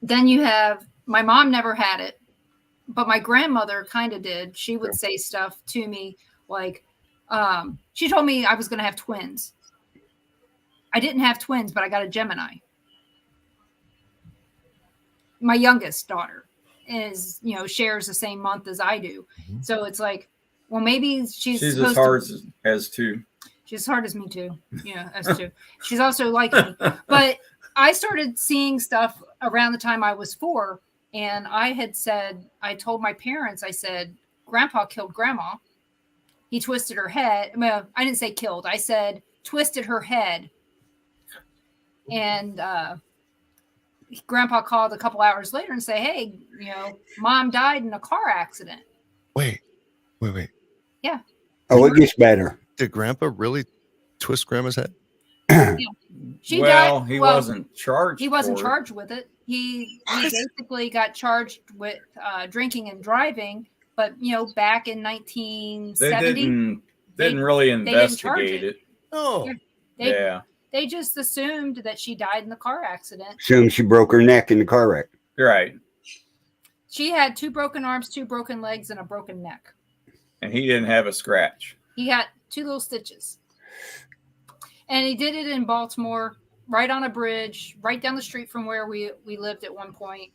Then you have, my mom never had it, but my grandmother kind of did. She would say stuff to me like, she told me I was going to have twins. I didn't have twins, but I got a Gemini. My youngest daughter is, you know, shares the same month as I do. So it's like, well, maybe she's as hard as two. She's as hard as me too. Yeah, as two. She's also like me. But I started seeing stuff around the time I was 4. And I told my parents, I said, Grandpa killed Grandma. He twisted her head. Well, I didn't say killed. I said twisted her head. And Grandpa called a couple hours later and say, hey, you know, Mom died in a car accident. Wait. Yeah. Oh, it gets better. Did Grandpa really twist Grandma's head? She well, died. he well, wasn't charged. He wasn't for charged with it. He basically got charged with drinking and driving. But back in It. 1970, They didn't really they didn't charge investigate it. Oh, Yeah, they just assumed that she died in the car accident. Assume she broke her neck in the car wreck. you're right. She had 2 broken arms, 2 broken legs, and a broken neck. And he didn't have a scratch. He had 2 little stitches. And he did it in Baltimore, right on a bridge, right down the street from where we lived at one point.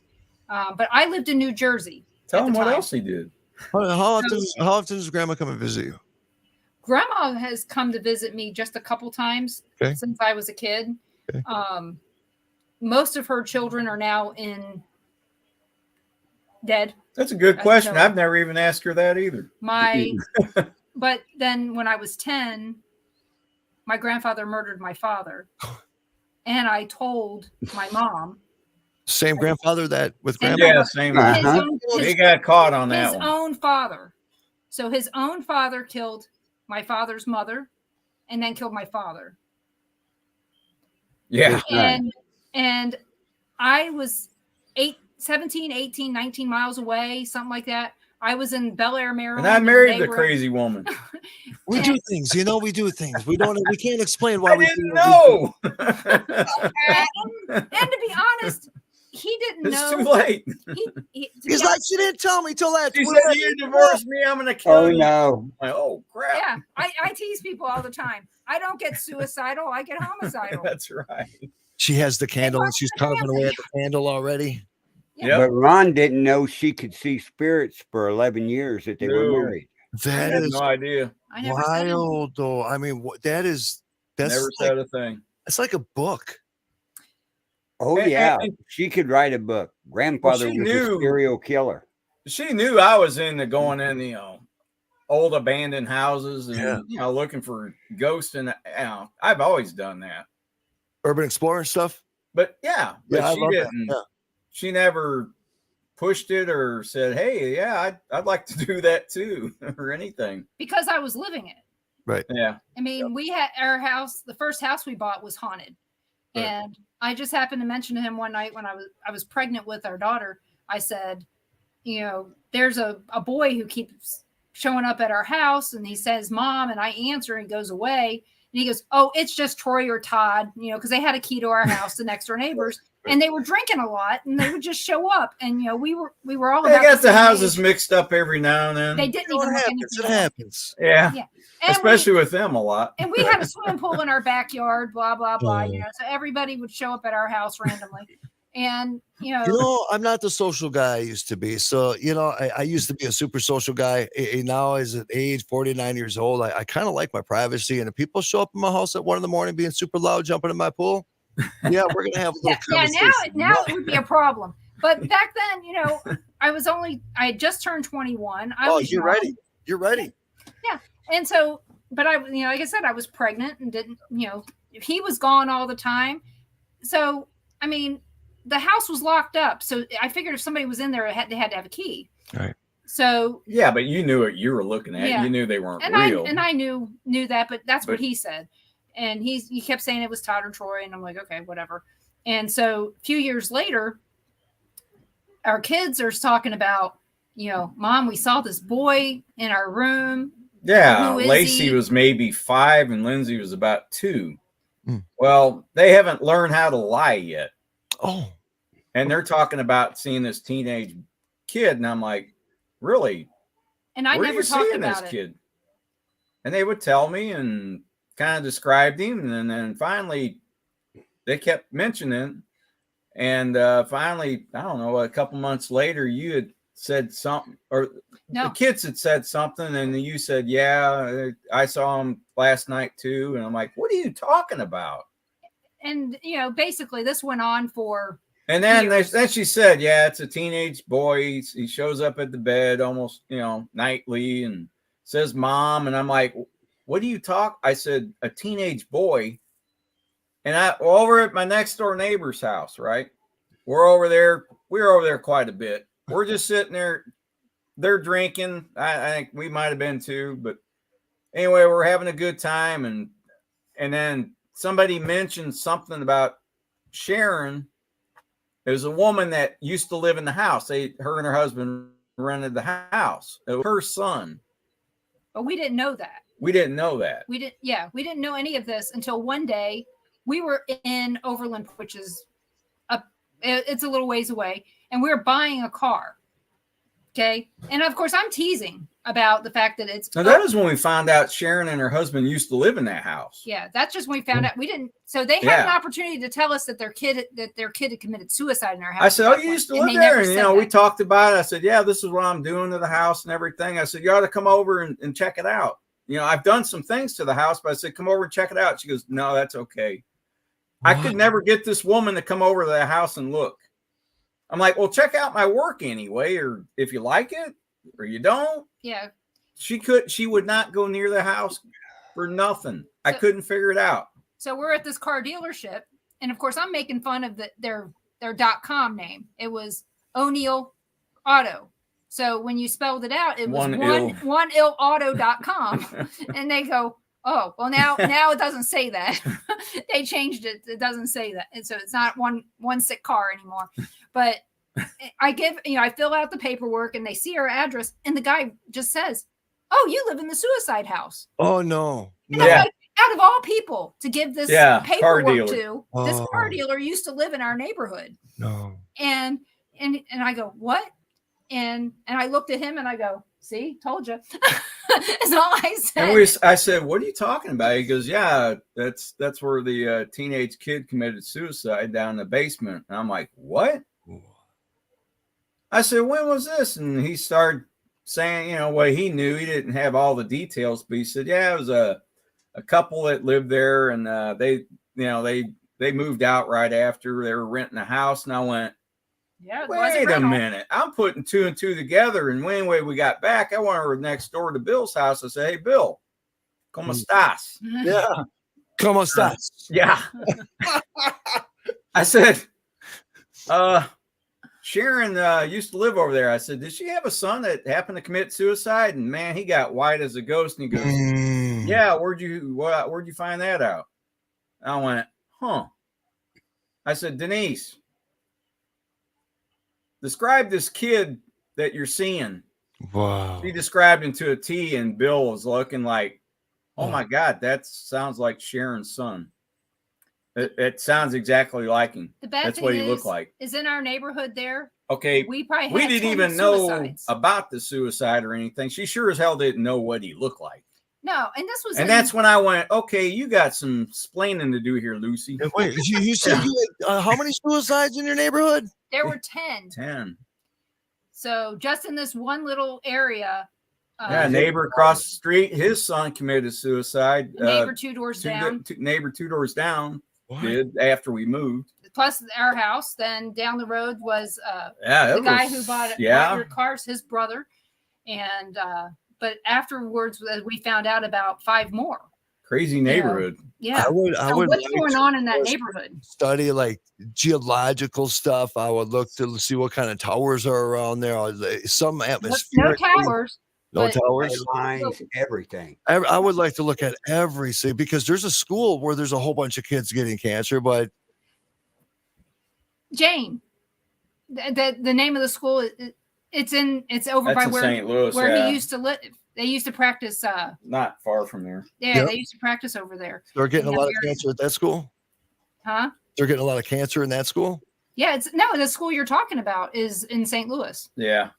But I lived in New Jersey. Tell him what time. else he did. how often does Grandma come and visit you? Grandma has come to visit me just a couple times since I was a kid. Okay. Most of her children are now dead. That's a good question. I've never even asked her that either. But then when I was 10, my grandfather murdered my father. And I told my mom. Same grandfather that with Grandma? Yeah, same. He got caught on that one. His own father. So his own father killed my father's mother and then killed my father. Yeah. And I was 17, 18, 19 miles away, something like that. I was in Bel Air, Maryland. And I married the crazy woman. We do things, we do things. We can't explain why I didn't know. And to be honest, he didn't know. It's too late. He's like, she didn't tell me till that. She said, you divorced me, I'm going to kill you. No. Oh, crap. Yeah, I tease people all the time. I don't get suicidal. I get homicidal. That's right. She has the candle and she's carving away at the candle already. Yeah. But Ron didn't know she could see spirits for 11 years that they were married. That is no idea. wild, though. I mean, that's Never said a thing. It's like a book. Oh, yeah. She could write a book. Grandfather was a serial killer. She knew I was into going in, old abandoned houses and, looking for ghosts. And, I've always done that. Urban explorer stuff? But, but she didn't. Yeah. She never pushed it or said, hey, I'd like to do that too, or anything. Because I was living it. Right. Yeah. I mean, we had our house, the first house we bought was haunted. Right. And I just happened to mention to him one night when I was pregnant with our daughter. I said, there's a boy who keeps showing up at our house and he says, Mom, and I answer and he goes away. And he goes, oh, it's just Troy or Todd, because they had a key to our house, the next door neighbors, and they were drinking a lot and they would just show up. And, we were all about they got the houses mixed up every now and then. They didn't even look anything. It happens. Yeah. Especially with them a lot. And we had a swimming pool in our backyard, blah, blah, blah. So everybody would show up at our house randomly. And, I'm not the social guy I used to be. So, I used to be a super social guy. Now, as an age 49 years old, I kind of like my privacy. And if people show up in my house at 1 a.m. being super loud, jumping in my pool, we're going to have a little conversation. Now it would be a problem. But back then, I had just turned 21. You're ready. You're ready. Yeah. And so, but I, like I said, I was pregnant and didn't, he was gone all the time. So, I mean, the house was locked up. So I figured if somebody was in there, they had to have a key. Right. So. Yeah, but you knew what you were looking at. Yeah. You knew they weren't real. I knew that, but that's what he said. And he kept saying it was Todd or Troy. And I'm like, okay, whatever. And so a few years later, our kids are talking about, Mom, we saw this boy in our room. Yeah. Lacey was maybe 5 and Lindsay was about 2. Well, they haven't learned how to lie yet. Oh. And they're talking about seeing this teenage kid. And I'm like, really? And I never talked about this kid. And they would tell me and kind of described him. And then finally they kept mentioning. And finally, I don't know, a couple months later, you had said something, or the kids had said something. And you said, yeah, I saw him last night too. And I'm like, what are you talking about? And, basically this went on for. And then she said, yeah, it's a teenage boy. He shows up at the bed almost, nightly and says, Mom. And I'm like, what do you talk? I said, a teenage boy. And over at my next door neighbor's house, right? We're over there quite a bit. We're just sitting there. They're drinking. I think we might have been too. But anyway, we're having a good time. And then somebody mentioned something about Sharon. It was a woman that used to live in the house. Her and her husband rented the house. It was her son. But we didn't know that. We didn't know that. We didn't know any of this until one day we were in Overland, which is it's a little ways away, and we were buying a car. Okay. And of course I'm teasing about the fact that it's now that was when we found out Sharon and her husband used to live in that house. Yeah, that's just when we found out. We didn't, so they had an opportunity to tell us that their kid had committed suicide in our house. I said, "Oh, you used to live there," and we talked about it. I said, "Yeah, this is what I'm doing to the house and everything." I said, "You ought to come over and check it out. I've done some things to the house, but I said, come over and check it out." She goes, "No, that's okay." What? I could never get this woman to come over to the house and look. I'm like, "Well, check out my work anyway, or if you like it, or you don't." Yeah. She would not go near the house for nothing. I couldn't figure it out. So we're at this car dealership, and of course I'm making fun of their .com name. It was O'Neill Auto. So when you spelled it out, it was oneillauto.com. And they go, "Oh, well now it doesn't say that." They changed it. It doesn't say that. And so it's not one sick car anymore. But I fill out the paperwork and they see our address, and the guy just says, "Oh, you live in the suicide house." Oh no. And I'm like, out of all people to give this paperwork to, this car dealer used to live in our neighborhood. No. And I go, "What?" And I looked at him and I go, "See, told you." That's all I said. And I said, "What are you talking about?" He goes, "Yeah, that's where the teenage kid committed suicide down in the basement." And I'm like, "What?" I said, "When was this?" And he started saying, what he knew. He didn't have all the details, but he said, "Yeah, it was a couple that lived there, and they moved out right after. They were renting a house." And I went, "Yeah, wait a minute. I'm putting two and two together." And when we got back, I went over next door to Bill's house. I said, "Hey, Bill, ¿cómo estás?" Yeah. ¿Cómo estás? Yeah. I said, Sharon used to live over there. I said, "Did she have a son that happened to commit suicide?" And man, he got white as a ghost. And he goes, "Yeah, where'd you find that out?" And I went, "Huh." I said, "Denise, describe this kid that you're seeing." Wow. He described him to a T, and Bill was looking like, "Oh my God, that sounds like Sharon's son." It sounds exactly like him. That's what he looked like. Is in our neighborhood there. Okay. We didn't even know about the suicide or anything. She sure as hell didn't know what he looked like. No, and that's when I went, "Okay, you got some explaining to do here, Lucy." Wait, you said you had how many suicides in your neighborhood? There were 10. 10. So just in this one little area. Neighbor across the street, his son committed suicide. Neighbor two doors down. Neighbor 2 doors down. What? Did after we moved. Plus our house. Then down the road was the guy who bought your cars, his brother. And but afterwards we found out about 5 more. Crazy neighborhood. Yeah. I would what's going on in that neighborhood? Study like geological stuff. I would look to see what kind of towers are around there. Some atmosphere. No towers. No towers, lines, everything. I would like to look at everything because there's a school where there's a whole bunch of kids getting cancer, but Jane, the name of the school, it's over by where St. Louis, he used to live. They used to practice. Not far from there. Yeah, They used to practice over there. They're getting a lot of cancer at that school. Huh? They're getting a lot of cancer in that school. Yeah, the school you're talking about is in St. Louis. Yeah.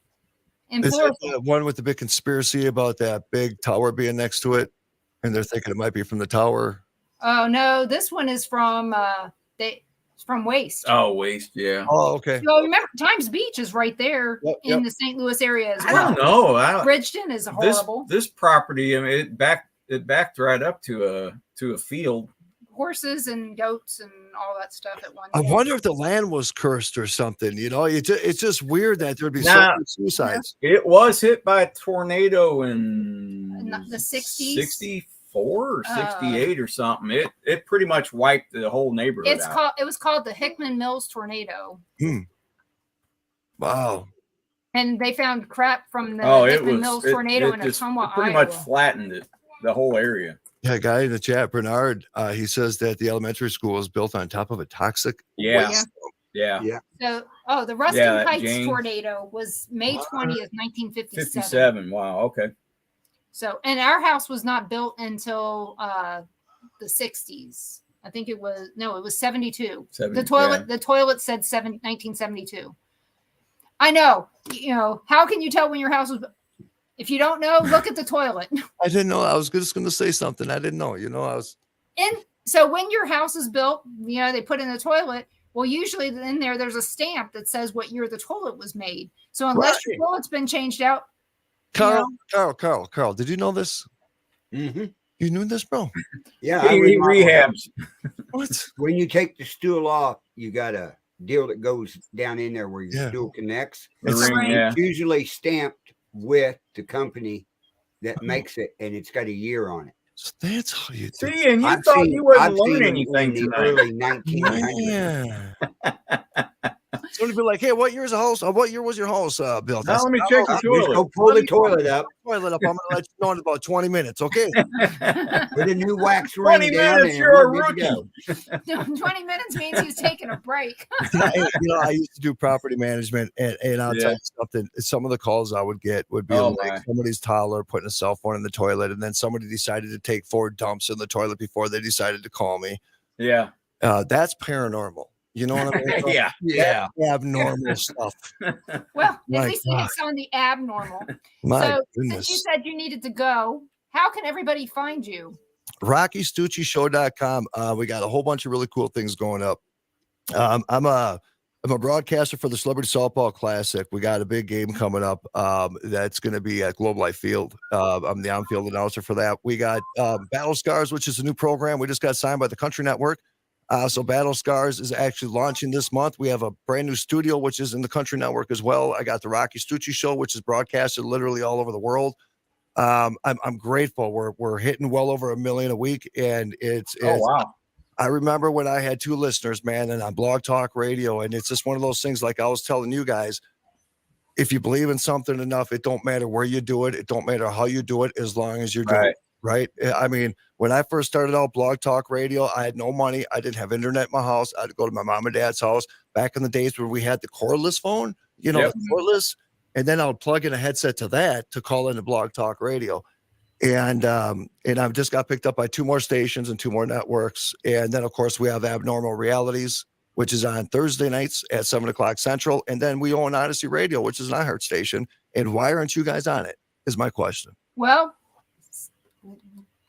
Is it the one with the big conspiracy about that big tower being next to it, and they're thinking it might be from the tower? Oh no, this one is from from Waste. Oh, Waste, yeah. Oh, okay. So remember, Times Beach is right there in the St. Louis area as well. I don't know. Bridgeton is horrible. This property, I mean, it backed right up to a field. Horses and goats and all that stuff at one I time. wonder if the land was cursed or something. It's just weird that there'd be so many suicides. It was hit by a tornado in the 60s, 64 or 68 or something. It pretty much wiped the whole neighborhood out. It was called the Hickman Mills tornado. Wow. And they found crap from the Hickman Mills tornado in Ottumwa, Iowa. Pretty much flattened it, the whole area. Yeah, guy in the chat, Bernard, he says that the elementary school is built on top of a toxic Yeah. waste. Yeah. So, the Ruston Yeah, Heights James. tornado was May 20th, 1957. 57. Wow. Okay. So, and our house was not built until the 60s. I think it was 72. The toilet said 1972. I know. How can you tell when your house was? If you don't know, look at the toilet. I didn't know. I was just going to say something. I didn't know. So when your house is built, they put in the toilet. Well, usually in there's a stamp that says what year the toilet was made. So unless your toilet's been changed out. Carl, did you know this? Mm-hmm. You knew this, bro? Yeah. He rehabs. What? When you take the stool off, you got a deal that goes down in there where your stool connects. It's usually stamped with the company that makes it, and it's got a year on it. So that's how you do. See, and you thought you wouldn't learn anything in the tonight. early 1900s. Yeah. Somebody be like, hey, what year was your house built? Now let me check the toilet. Just go pull the toilet up. I'm going to let you know in about 20 minutes, okay? Put a new wax 20 ring down. minutes, you're a rookie. 20 minutes means he's taking a break. I used to do property management, and I'll tell you something. Some of the calls I would get would be like somebody's toddler putting a cell phone in the toilet, and then somebody decided to take 4 dumps in the toilet before they decided to call me. Yeah. That's paranormal. You know what I mean? Yeah. Abnormal stuff. Well, at least it's on the abnormal. My goodness. Since you said you needed to go, how can everybody find you? roccistuccishow.com. We got a whole bunch of really cool things going up. I'm a broadcaster for the Celebrity Softball Classic. We got a big game coming up. That's going to be at Globe Life Field. I'm the on-field announcer for that. We got Battle Scars, which is a new program. We just got signed by the Country Network. So Battle Scars is actually launching this month. We have a brand new studio, which is in the Country Network as well. I got the Rocci Stucci show, which is broadcasted literally all over the world. I'm grateful. We're hitting well over 1 million a week, and it's wow. I remember when I had 2 listeners, man, and on Blog Talk Radio, and it's just one of those things. Like I was telling you guys, if you believe in something enough, it don't matter where you do it. It don't matter how you do it, as long as you're doing it. Right. I mean, when I first started out Blog Talk Radio, I had no money. I didn't have internet in my house. I had to go to my mom and dad's house back in the days where we had the cordless phone, the cordless. And then I would plug in a headset to that to call into Blog Talk Radio. And I've just got picked up by 2 more stations and 2 more networks. And then, of course, we have Abnormal Realities, which is on Thursday nights at 7:00 Central. And then we own Odyssey Radio, which is an iHeart station. And why aren't you guys on it is my question. Well,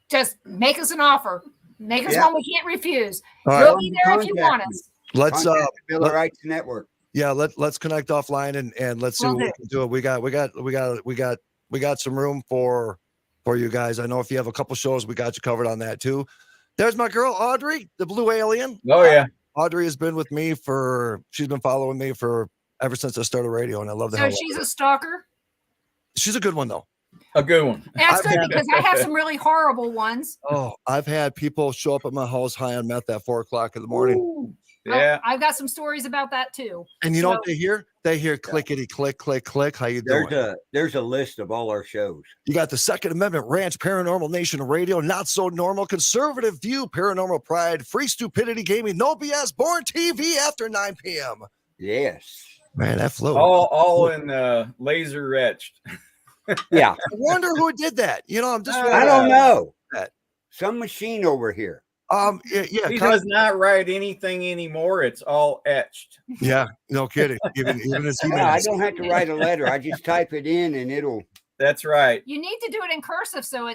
just make us an offer. Make us one we can't refuse. We'll be there if you want us. Let's Bill Wright's Network. Yeah, let's connect offline and let's see what we can do. We got some room for you guys. I know if you have a couple shows, we got you covered on that too. There's my girl Audrey, the Blue Alien. Oh yeah. Audrey has been with me she's been following me ever since I started radio, and I love the hell. So she's a stalker. She's a good one though. A good one. That's good because I have some really horrible ones. Oh, I've had people show up at my house high on meth at 4:00 in the morning. Ooh, yeah. I've got some stories about that too. And you know what they hear? They hear clickety click, click, click. How you doing? There's a list of all our shows. You got the Second Amendment Ranch, Paranormal Nation Radio, Not So Normal, Conservative View, Paranormal Pride, Free Stupidity Gaming, No BS, Born TV after 9 p.m. Yes. Man, that flow. All in laser etched. Yeah. I wonder who did that. I'm just I don't know. Some machine over here. Yeah. He does not write anything anymore. It's all etched. Yeah, no kidding. Even his emails. I don't have to write a letter. I just type it in and it'll. That's right. You need to do it in cursive so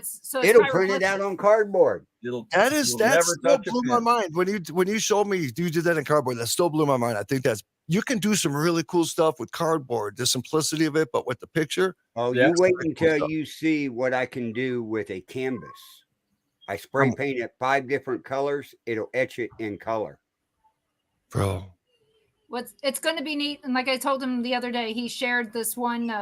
it'll print it out on cardboard. That still blew my mind when you showed me you did that in cardboard. That still blew my mind. I think you can do some really cool stuff with cardboard, the simplicity of it, but with the picture. Oh, you wait until you see what I can do with a canvas. I spray paint it 5 different colors. It'll etch it in color. Bro. It's going to be neat. And like I told him the other day, he shared this one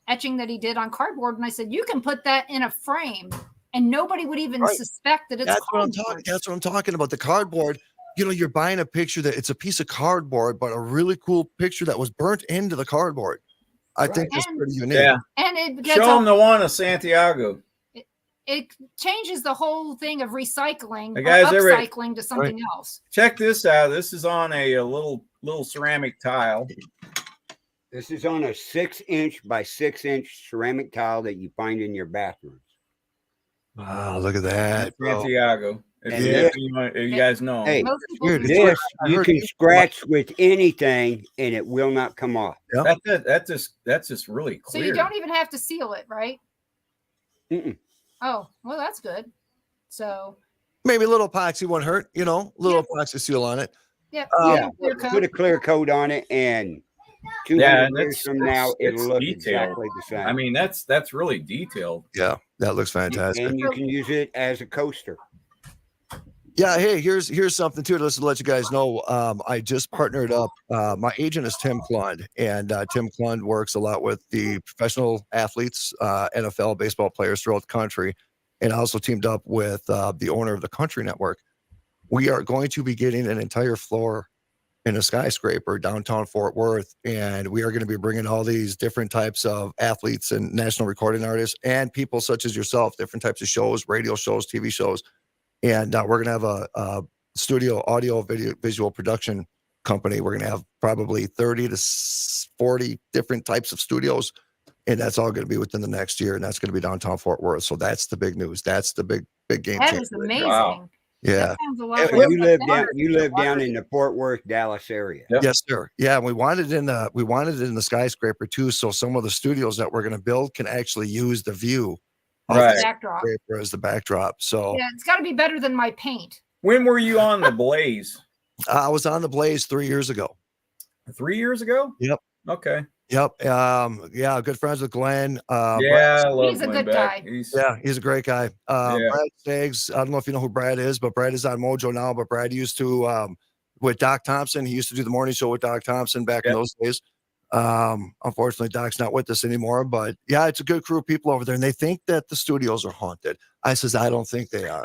etching that he did on cardboard. And I said, you can put that in a frame and nobody would even suspect that it's cardboard. That's what I'm talking about. The cardboard. You're buying a picture that it's a piece of cardboard, but a really cool picture that was burnt into the cardboard. I think that's pretty unique. Yeah. And show them the one of Santiago. it changes the whole thing of recycling Hey, or guys, upcycling to something else. Check this out. This is on a little ceramic tile. This is on a 6-inch by 6-inch ceramic tile that you find in your bathrooms. Wow, look at that, bro. Santiago. And If you guys know. Hey, Most people dude, do this that. you can scratch with anything and it will not come off. Yep. That's just really So clear. you don't even have to seal it, right? Mm-mm. Oh, well, that's good. So Maybe a little epoxy won't hurt, you know, little epoxy seal on it. yeah, Yeah, clear coat. put a clear coat on it, and 200 Yeah, years from now, it's it'll look detailed. exactly the same. I mean, that's really detailed. Yeah, that looks fantastic. And you can use it as a coaster. Yeah, hey, here's something too. Just to let you guys know, I just partnered up. My agent is Tim Klund, and Tim Klund works a lot with the professional athletes, NFL baseball players throughout the country, and I also teamed up with the owner of the Country Network. We are going to be getting an entire floor in a skyscraper downtown Fort Worth, and we are going to be bringing all these different types of athletes and national recording artists and people such as yourself, different types of shows, radio shows, TV shows. And we're going to have a studio audio visual production company. We're going to have probably 30 to 40 different types of studios. And that's all going to be within the next year. And that's going to be downtown Fort Worth. So that's the big news. That's the big game That changer. is amazing. Wow. Yeah. That sounds a lot And like you live down in the Fort Worth, Dallas area. Yep. Yes, sir. Yeah. And we wanted it in the skyscraper too. So some of the studios that we're going to build can actually use the view of Right. the backdrop. skyscraper as the backdrop. So Yeah, it's got to be better than my paint. When were you on the Blaze? I was on the Blaze 3 years ago. 3 years ago? Yep. Okay. Yep. Yeah. Good friends with Glenn. Yeah, I love He's a Glenn good Beck. guy. He's a great guy. Yeah. Brad Staggs, I don't know if you know who Brad is, but Brad is on Mojo now. But Brad used to, with Doc Thompson, he used to do the morning show with Doc Thompson back in those days. Unfortunately, Doc's not with us anymore. But yeah, it's a good crew of people over there, and they think that the studios are haunted. I says, I don't think they are.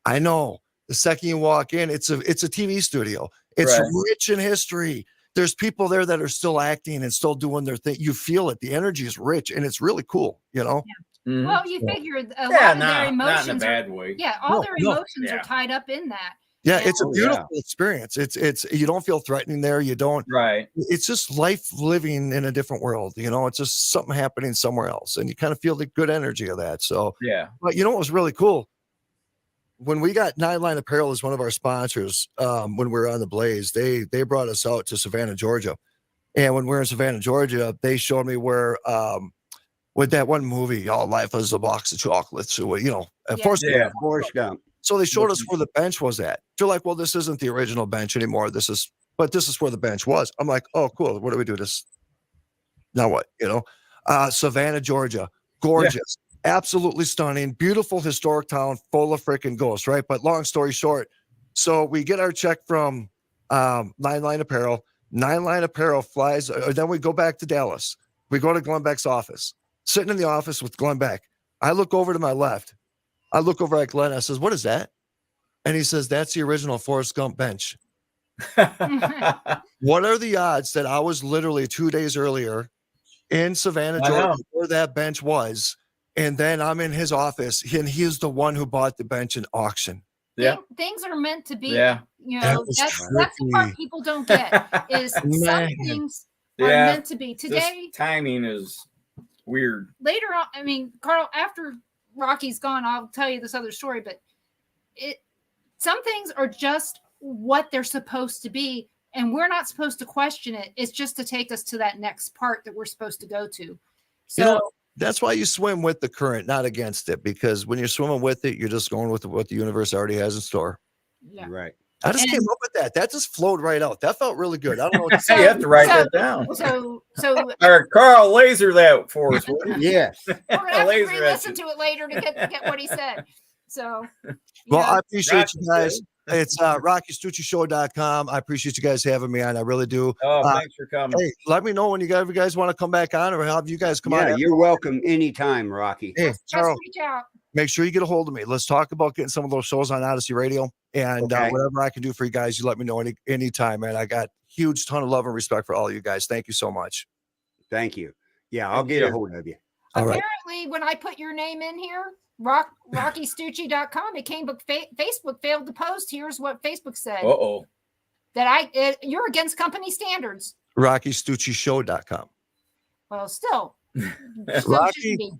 I know. The second you walk in, it's a TV studio. It's Right. rich in history. There's people there that are still acting and still doing their thing. You feel it. The energy is rich, and it's really cool. You know. Mhm. Well, you figure a Yeah, lot of their not in a emotions bad way. all No, their no. emotions Yeah. are tied up in that. Yeah, Yeah. it's a Oh, beautiful experience. It's you don't feel threatening there. You don't. Right. It's just life living in a different world. You know, it's just something happening somewhere else, and you kind of feel the good energy of that. So, Yeah. but you know what was really cool? When we got Nine Line Apparel as one of our sponsors, when we were on the Blaze, they brought us out to Savannah, Georgia, and when we were in Savannah, Georgia, they showed me where with that one movie, "All Life is a Box of Chocolates," or, you know, at Yeah. first. Yeah. Forrest Gump. So they showed us where the bench was at. They're like, well, this isn't the original bench anymore. This is where the bench was. I'm like, oh, cool. What do we do this? Now what? You know, Savannah, Georgia, gorgeous, absolutely stunning, beautiful historic town full of freaking ghosts, right? But long story short, so we get our check from Nine Line Apparel. Nine Line Apparel flies, then we go back to Dallas. We go to Glenn Beck's office, sitting in the office with Glenn Beck. I look over to my left. I look over at Glenn. I says, what is that? And he says, that's the original Forrest Gump bench. What are the odds that I was literally 2 days earlier in Savannah, I know. Georgia, where that bench was? And then I'm in his office, and he's the one who bought the bench in auction. Yeah. Things are meant to be. Yeah. You That know, was that's the part trippy. people don't get is some Man. things are Yeah. meant to be. This Today, timing is weird. later on, I mean, Carl, after Rocky's gone, I'll tell you this other story, but some things are just what they're supposed to be, and we're not supposed to question it. It's just to take us to that next part that we're supposed to go to. So You know, that's why you swim with the current, not against it, because when you're swimming with it, you're just going with what the universe already has in store. yeah. Right. I just And- came up with that. That just flowed right out. That felt really good. I don't know what to Hey, say. you have to write so- that down. So Or Carl, laser that for us. will you? Yes. we're gonna have to Laser at re-listen you. to it later to get what he said. So Well, yeah. I appreciate Rocci you guys. said. It's roccistuccishow.com. I appreciate you guys having me on. I really do. Oh, thanks for coming. Hey, let me know when you guys want to come back on, or have you guys come Yeah, on. you're welcome anytime, Rocky. Hey, just Charles, reach out. make sure you get a hold of me. Let's talk about getting some of those shows on Odyssey Radio, and Okay. whatever I can do for you guys, you let me know anytime, man. I got huge ton of love and respect for all of you guys. Thank you so much. Thank you. Yeah, I'll Thank get you. a hold of you. All right. Apparently, when I put your name in here, roccistucci.com. It came, but Facebook failed to post. Here's what Facebook said. Uh-oh. That you're against company standards. roccistuccishow.com. Well, still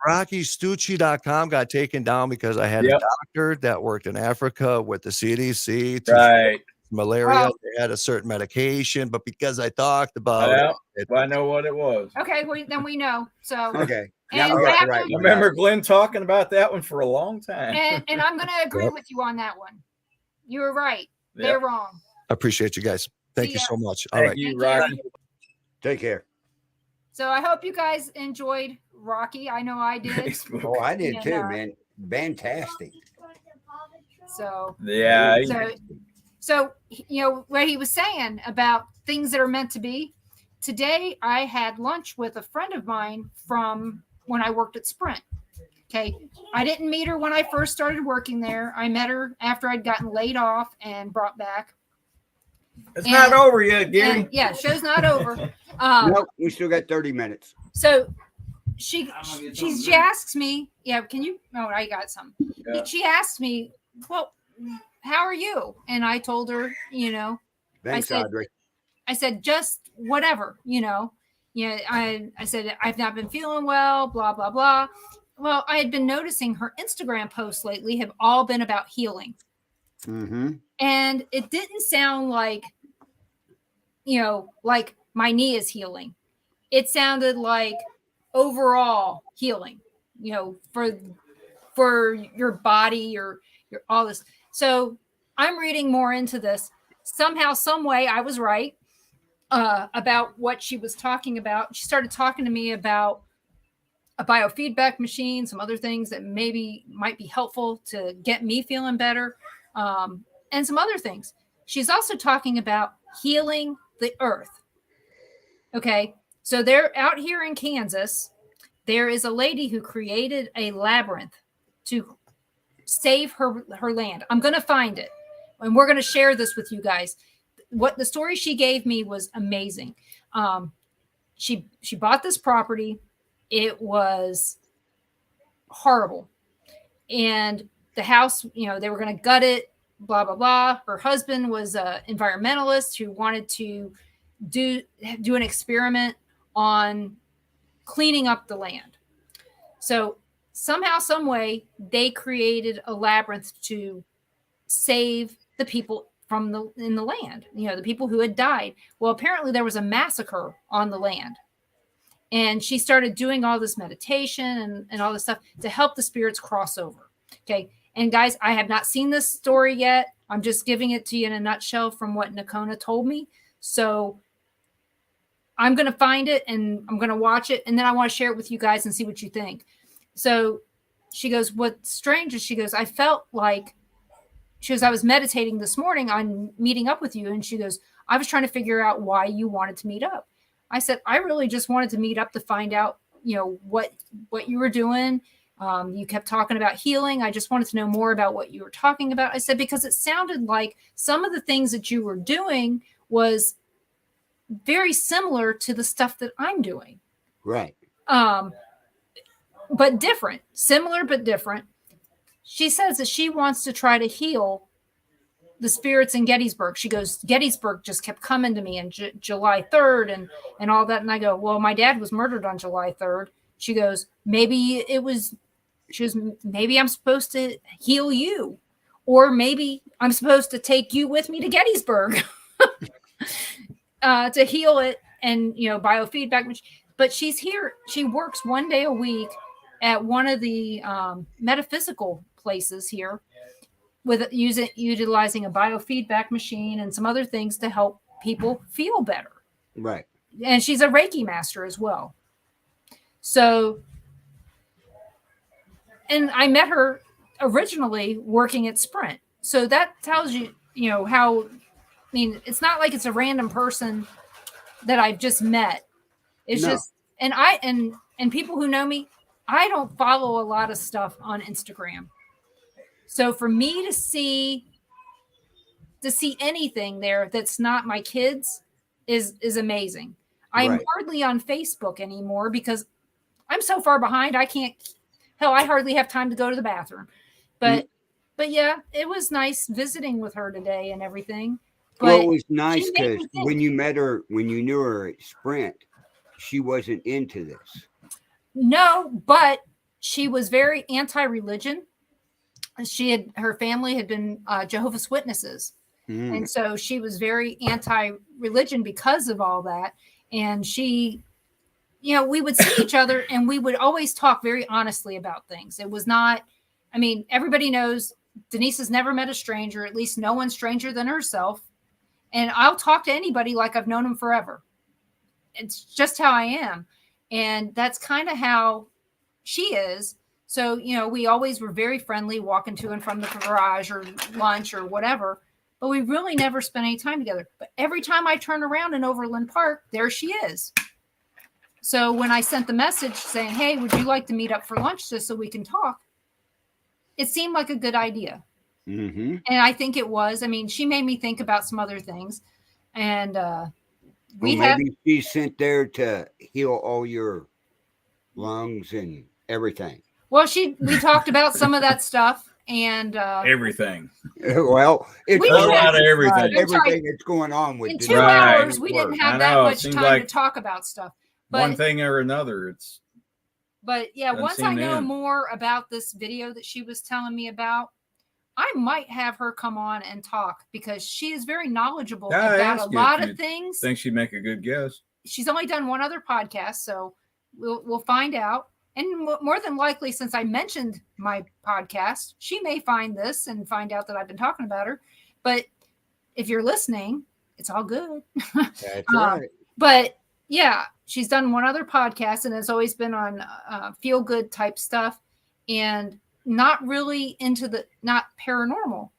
roccistucci.com got taken down because I had a doctor that worked in Africa with the CDC to malaria. They had a certain medication, but because I talked about it, I know what it was. Okay, then we know. So okay. And I remember Glenn talking about that one for a long time. And I'm going to agree with you on that one. You were right. They're wrong. I appreciate you guys. Thank you so much. All Thank right. you, Rocky. Take care. So I hope you guys enjoyed Rocky. I know I did. Oh, I did too, man. Fantastic. So yeah. So you know what he was saying about things that are meant to be. Today I had lunch with a friend of mine from when I worked at Sprint. Okay. I didn't meet her when I first started working there. I met her after I'd gotten laid off and brought back. It's not over yet, Gary. Yeah, show's not over. Nope, we still got 30 minutes. So she asks me, can you, I got some. Yeah. She asked me, well, how are you? And I told her, Thanks, Audrey. I said, just whatever, I said, I've not been feeling well, blah, blah, blah. Well, I had been noticing her Instagram posts lately have all been about healing. Mm-hmm. And it didn't sound like, like my knee is healing. It sounded like overall healing, for your body, your all this. So I'm reading more into this. Somehow, some way, I was right about what she was talking about. She started talking to me about a biofeedback machine, some other things that maybe might be helpful to get me feeling better. And some other things. She's also talking about healing the earth. Okay. So they're out here in Kansas. There is a lady who created a labyrinth to save her land. I'm going to find it. And we're going to share this with you guys. What the story she gave me was amazing. She bought this property. It was horrible. And the house, they were going to gut it. Blah, blah, blah. Her husband was an environmentalist who wanted to do an experiment on cleaning up the land. So somehow, some way, they created a labyrinth to save the people in the land, the people who had died. Well, apparently there was a massacre on the land. And she started doing all this meditation and all this stuff to help the spirits cross over. Okay. And guys, I have not seen this story yet. I'm just giving it to you in a nutshell from what Nakona told me. So I'm going to find it and I'm going to watch it. And then I want to share it with you guys and see what you think. So she goes, what's strange is she goes, I felt like, she goes, I was meditating this morning on meeting up with you. And she goes, I was trying to figure out why you wanted to meet up. I said, I really just wanted to meet up to find out, what you were doing. You kept talking about healing. I just wanted to know more about what you were talking about. I said, because it sounded like some of the things that you were doing was very similar to the stuff that I'm doing. Right. But different, similar, but different. She says that she wants to try to heal the spirits in Gettysburg. She goes, Gettysburg just kept coming to me on July 3rd and all that. And I go, well, my dad was murdered on July 3rd. She goes, maybe I'm supposed to heal you, or maybe I'm supposed to take you with me to Gettysburg to heal it and, biofeedback. But she's here. She works one day a week at one of the metaphysical places here with utilizing a biofeedback machine and some other things to help people feel better. Right. And she's a Reiki master as well. So, and I met her originally working at Sprint. So that tells you, how, it's not like it's a random person that I've just met. It's just, and people who know me, I don't follow a lot of stuff on Instagram. So for me to see anything there that's not my kids is amazing. I'm hardly on Facebook anymore because I'm so far behind. I can't hell, I hardly have time to go to the bathroom. But yeah, it was nice visiting with her today and everything. But well, it was nice she made because me think. when you met her, when you knew her at Sprint, she wasn't into this. No, but she was very anti-religion. Her family had been Jehovah's Witnesses. And so she was very anti-religion because of all that. And she, we would see each other and we would always talk very honestly about things. It was not, I mean, everybody knows Denise has never met a stranger, at least no one stranger than herself. And I'll talk to anybody like I've known them forever. It's just how I am. And that's kind of how she is. So, we always were very friendly, walking to and from the garage or lunch or whatever. But we really never spent any time together. But every time I turn around in Overland Park, there she is. So when I sent the message saying, hey, would you like to meet up for lunch just so we can talk? It seemed like a good idea. Mm-hmm. And I think it was. I mean, she made me think about some other things. And maybe she's sent there to heal all your lungs and everything. Well, we talked about some of that stuff. And everything. Well, it's a lot of everything. Everything that's going on with in 2 hours, we didn't have that much time to talk about stuff. But, one thing or another, But yeah, once I know more about this video that she was telling me about, I might have her come on and talk because she is very knowledgeable about a lot of things. Think she'd make a good guest. She's only done one other podcast, so we'll find out. And more than likely, since I mentioned my podcast, she may find this and find out that I've been talking about her. But if you're listening, it's all good. That's right. But yeah, she's done one other podcast and has always been on feel good type stuff and not really into not paranormal,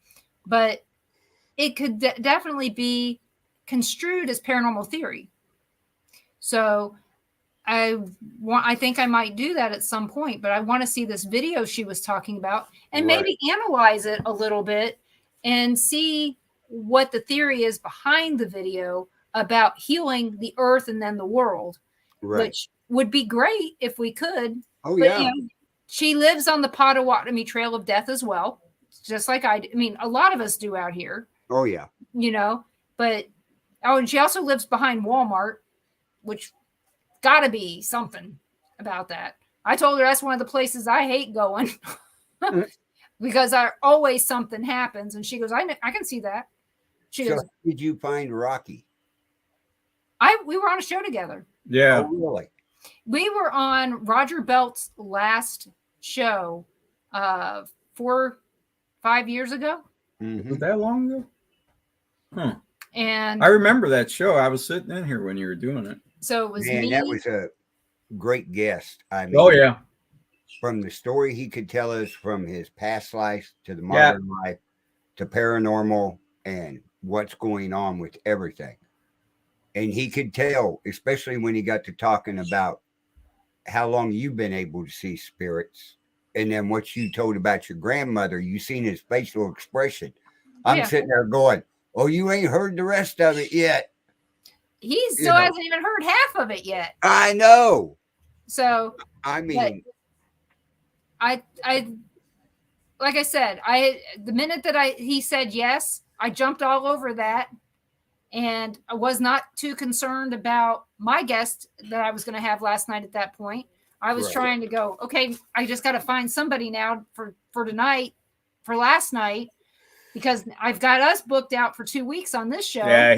but it could definitely be construed as paranormal theory. So I think I might do that at some point, but I want to see this video she was talking about and maybe analyze it a little bit and see what the theory is behind the video about healing the earth and then the world, which would be great if we could. Oh, but, yeah. She lives on the Potawatomi Trail of Death as well, just like I mean, a lot of us do out here. Oh, yeah. And she also lives behind Walmart, which got to be something about that. I told her that's one of the places I hate going because always something happens. And she goes, I can see that. She goes, did you find Rocky? We were on a show together. Yeah. Oh, really? We were on Roger Belt's last show 4 or 5 years ago. Mm-hmm. Was that long ago? Huh. And I remember that show. I was sitting in here when you were doing it. So it was me. That was a great guest. I mean, oh yeah. From the story he could tell us from his past life to the modern life to paranormal and what's going on with everything. And he could tell, especially when he got to talking about how long you've been able to see spirits. And then what you told about your grandmother, you seen his facial expression. I'm sitting there going, oh, you ain't heard the rest of it yet. He still hasn't even heard half of it yet. I know. So I mean, I like I said, the minute that he said yes, I jumped all over that, and I was not too concerned about my guest that I was going to have last night. At that point, I was trying to go, okay, I just got to find somebody now for tonight, for last night, because I've got us booked out for 2 weeks on this show. Yeah,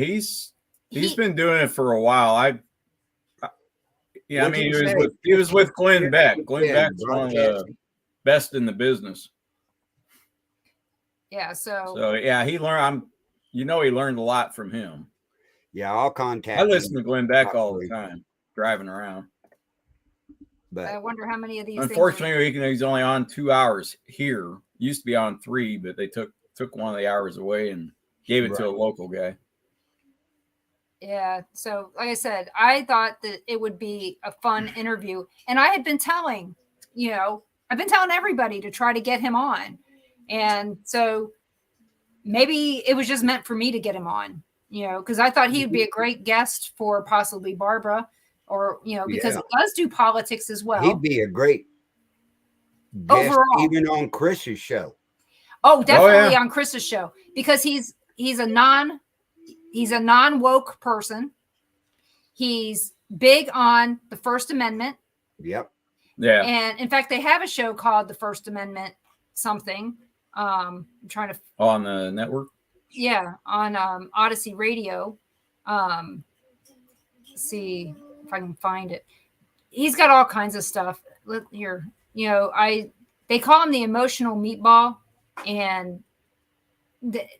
He's been doing it for a while. I mean, he was with Glenn Beck. Glenn Beck's one of the best in the business. Yeah. So yeah, he learned. He learned a lot from him. Yeah, I'll contact. I listen to Glenn Beck all the time, driving around. But I wonder how many of these. Unfortunately, he's only on 2 hours here. Used to be on 3, but they took one of the hours away and gave it to a local guy. Yeah. So like I said, I thought that it would be a fun interview. And I had been telling, everybody to try to get him on. And so maybe it was just meant for me to get him on, because I thought he would be a great guest for possibly Barbara or, because he does do politics as well. He'd be a great Guest overall. even on Chris's show. Oh, definitely yeah. on Chris's show, because he's a non woke person. He's big on the First Amendment. Yep. Yeah. And in fact, they have a show called The First Amendment something. I'm trying to On the network. Yeah, on Odyssey Radio. Let's see if I can find it. He's got all kinds of stuff here. You know, they call him the emotional meatball, and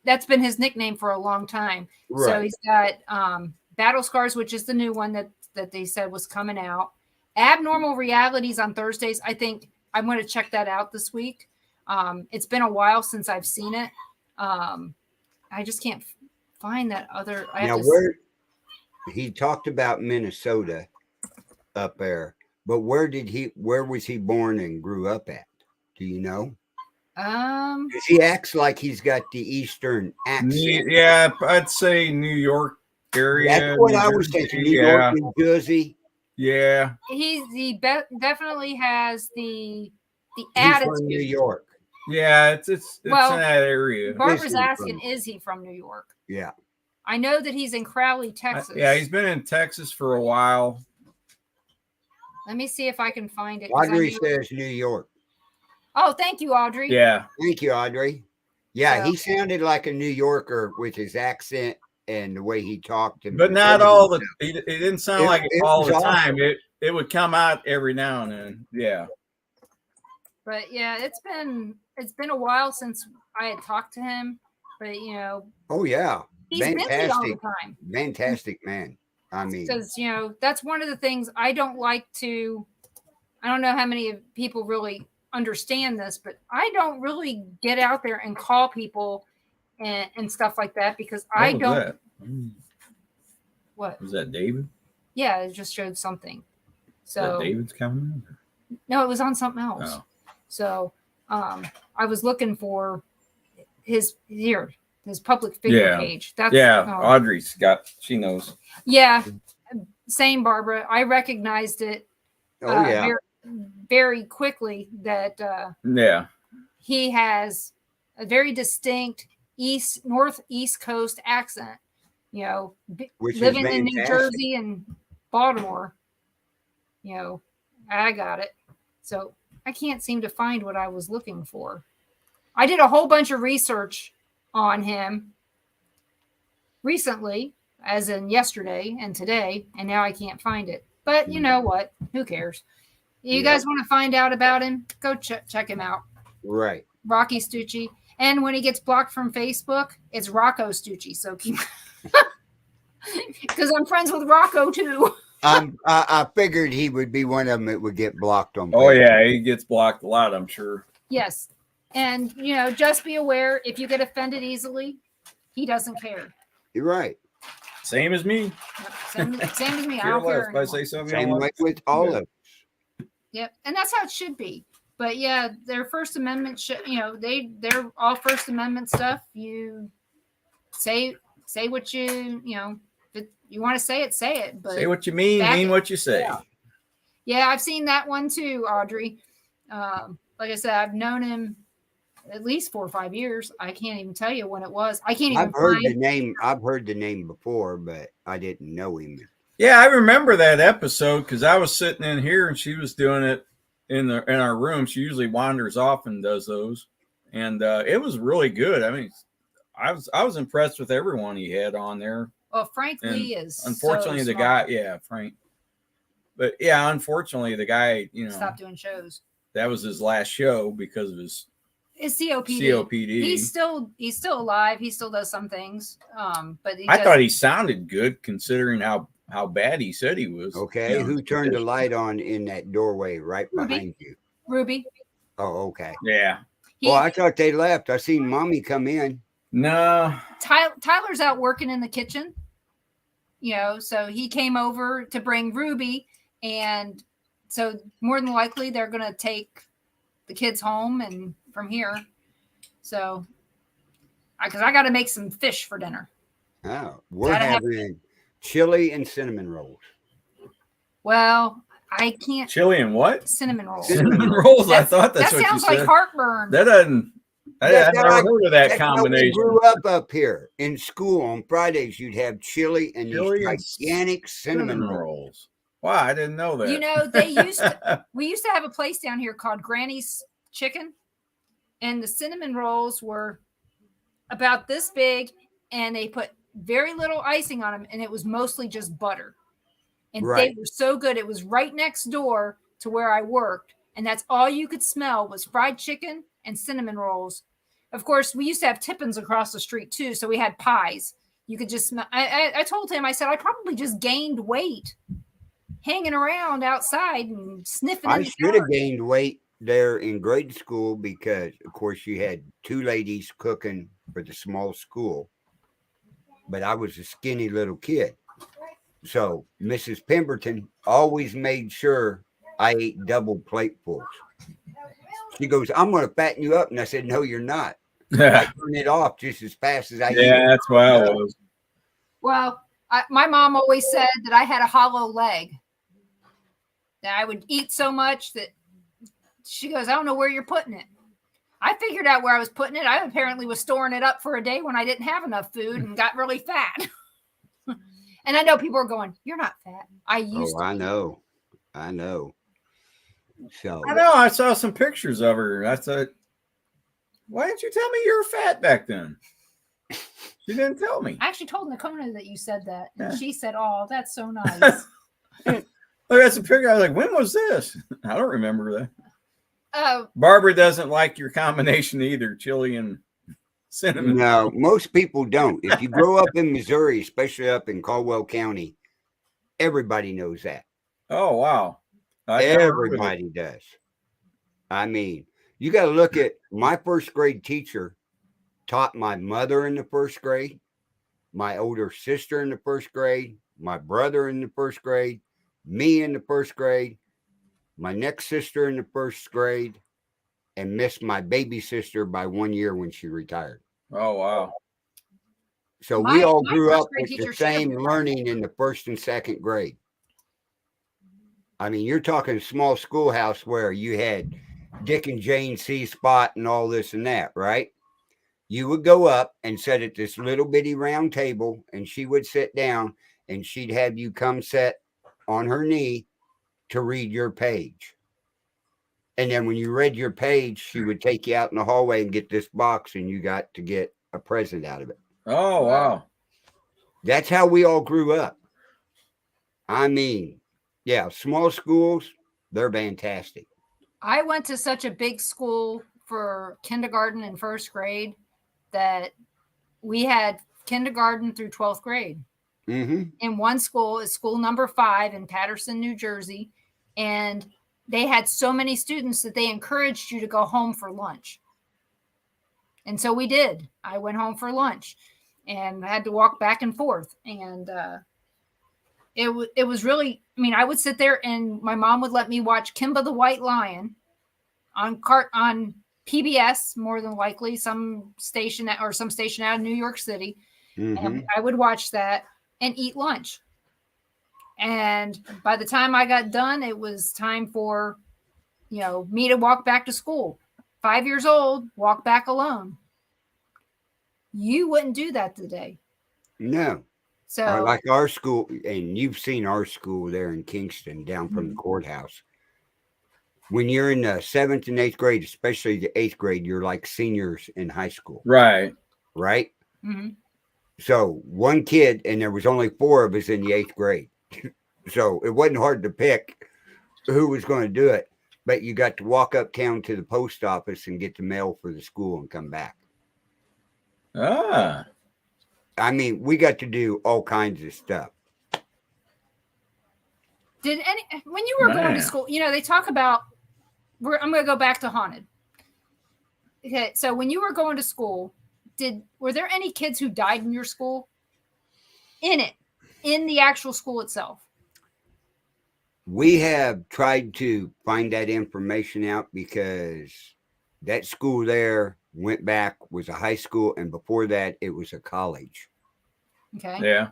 that's been his nickname for a long time. Right. So he's got Battle Scars, which is the new one that they said was coming out. Abnormal Realities on Thursdays. I think I'm going to check that out this week. It's been a while since I've seen it. I just can't find that other. Now, where he talked about Minnesota up there, but where was he born and grew up at? Do you know? 'Cause he acts like he's got the Eastern accent. Yeah, I'd say New York area. That's what I was thinking. New York, New Jersey. Yeah. He definitely has the He's attitude. from New York. Yeah, it's Well, in that area. Barbara's Basically asking, from- is he from New York? Yeah. I know that he's in Crowley, Texas. Yeah, he's been in Texas for a while. Let me see if I can find it. 'cause I Audrey knew- says New York. Oh, thank you, Audrey. Yeah. Thank you, Audrey. Yeah, So- he sounded like a New Yorker with his accent and the way he talked. And But not presented all the himself. it didn't sound It- like it it all was the awesome. time. It would come out every now and then. Yeah. But yeah, it's been a while since I had talked to him. But you know, Oh yeah, he's busy all the fantastic, time. fantastic man. I mean, Because you know, that's one of the things I don't like to. I don't know how many people really understand this, but I don't really get out there and call people and stuff like that, because I What was don't. that? What? Was that David? Yeah, it just showed something. Is that So David's coming? no, it was on something else. Oh. So I was looking for his public figure Yeah. page. That's Yeah, oh. Audrey's she knows. Yeah, same, Barbara. I recognized it oh yeah, very, very quickly that Yeah. he has a very distinct northeast coast accent. You know, which is living in New fantastic. Jersey and Baltimore. You know, I got it. So I can't seem to find what I was looking for. I did a whole bunch of research on him recently, as in yesterday and today, and now I can't find it. But you know what? Who cares? You Yep. guys want to find out about him? Go check him out. Right. Rocci Stucci. And when he gets blocked from Facebook, it's Rocco Stucci. So keep, because I'm friends with Rocco too. I figured he would be one of them that would get blocked on. Oh Facebook. yeah, he gets blocked a lot, I'm sure. Yes. And, you know, just be aware, if you get offended easily, he doesn't care. You're right. Same as me. Same as me. I Care don't less. care If I anymore. say something, Same I way like- with all Yeah. of. Yep. And that's how it should be. But yeah, their First Amendment, you know, they're all First Amendment stuff. You say what you know, if you want to say it. But say what you mean, back mean it. what you say. Yeah, I've seen that one too, Audrey. Like I said, I've known him at least 4 or 5 years. I can't even tell you when it was. I can't even I've heard find the name. I've heard the name before, but I didn't know him. Yeah, I remember that episode because I was sitting in here and she was doing it in our room. She usually wanders off and does those, and it was really good. I mean, I was impressed with everyone he had on there. Well, Frank And Lee is Unfortunately, so the smart. guy, yeah, Frank. But yeah, unfortunately, the guy, you know, Stopped doing shows. that was his last show because of his It's COPD. COPD. He's still alive. He still does some things. But I thought he sounded good considering how bad he said he was. Okay, You know, who turned the light on in that doorway right Ruby. behind you? Ruby. Oh, okay. Yeah. Well, I thought they left. I seen Mommy come in. No. Tyler's out working in the kitchen. You know, so he came over to bring Ruby, and so more than likely they're going to take the kids home and from here. So, because I got to make some fish for dinner. Oh, we're Gotta have- having chili and cinnamon rolls. Well, I can't. Chili and what? Cinnamon rolls. Cinnamon rolls. I thought that's that what you sounds said. like heartburn. That doesn't. I've never heard of that that's combination. How we grew up here in school. On Fridays, you'd have chili and Chili and these gigantic cinnamon rolls. rolls. Wow, I didn't know that. You know, we used to have a place down here called Granny's Chicken, and the cinnamon rolls were about this big, and they put very little icing on them, and it was mostly just butter. And they were so good. It was right next door to where I worked, and that's all you could smell was fried chicken and cinnamon rolls. Of course, we used to have Tippins across the street too, so we had pies. You could just smell. I told him, I said, I probably just gained weight hanging around outside and sniffing. I should have gained weight there in grade school because, of course, you had two ladies cooking for the small school, but I was a skinny little kid. So Mrs. Pemberton always made sure I ate double platefuls. She goes, I'm going to fatten you up. And I said, no, you're not. I turn it off just as fast as I eat. That's why I was. Well, my mom always said that I had a hollow leg. That I would eat so much that she goes, I don't know where you're putting it. I figured out where I was putting it. I apparently was storing it up for a day when I didn't have enough food and got really fat. And I know people are going, you're not fat. I used to. I know. So I know. I saw some pictures of her. I thought, why didn't you tell me you were fat back then? She didn't tell me. I actually told Nakona that you said that. And she said, oh, that's so nice. Look at some picture. I was like, when was this? I don't remember that. Oh. Barbara doesn't like your combination either, chili and cinnamon. No, most people don't. If you grow up in Missouri, especially up in Caldwell County, everybody knows that. Oh, wow. Everybody does. I mean, you got to look at my first grade teacher taught my mother in the first grade, my older sister in the first grade, my brother in the first grade, me in the first grade, my next sister in the first grade, and missed my baby sister by 1 year when she retired. Oh, wow. So we all grew up with the same learning in the first and second grade. I mean, you're talking small schoolhouse where you had Dick and Jane C spot and all this and that, right? You would go up and sit at this little bitty round table, and she would sit down, and she'd have you come sit on her knee to read your page. And then when you read your page, she would take you out in the hallway and get this box, and you got to get a present out of it. Oh, wow. That's how we all grew up. I mean, yeah, small schools, they're fantastic. I went to such a big school for kindergarten and first grade that we had kindergarten through 12th grade. Mm-hmm. In one school is school number 5 in Patterson, New Jersey. And they had so many students that they encouraged you to go home for lunch. And so we did. I went home for lunch and I had to walk back and forth. And it was really, I mean, I would sit there and my mom would let me watch Kimba the White Lion on PBS, more than likely, some station out of New York City. Mm-hmm. And I would watch that and eat lunch. And by the time I got done, it was time for, me to walk back to school. 5 years old, walk back alone. You wouldn't do that today. No. So like our school, and you've seen our school there in Kingston, down from the courthouse. When you're in the 7th and 8th grade, especially the 8th grade, you're like seniors in high school. Right. Right? Mm-hmm. So one kid, and there was only 4 of us in the 8th grade. So it wasn't hard to pick who was going to do it. But you got to walk uptown to the post office and get the mail for the school and come back. Ah. I mean, we got to do all kinds of stuff. When you were going to school, they talk about, I'm going to go back to haunted. Okay. So when you were going to school, were there any kids who died in your school? In the actual school itself? We have tried to find that information out because that school there went back, was a high school, and before that, it was a college. Okay. Yeah.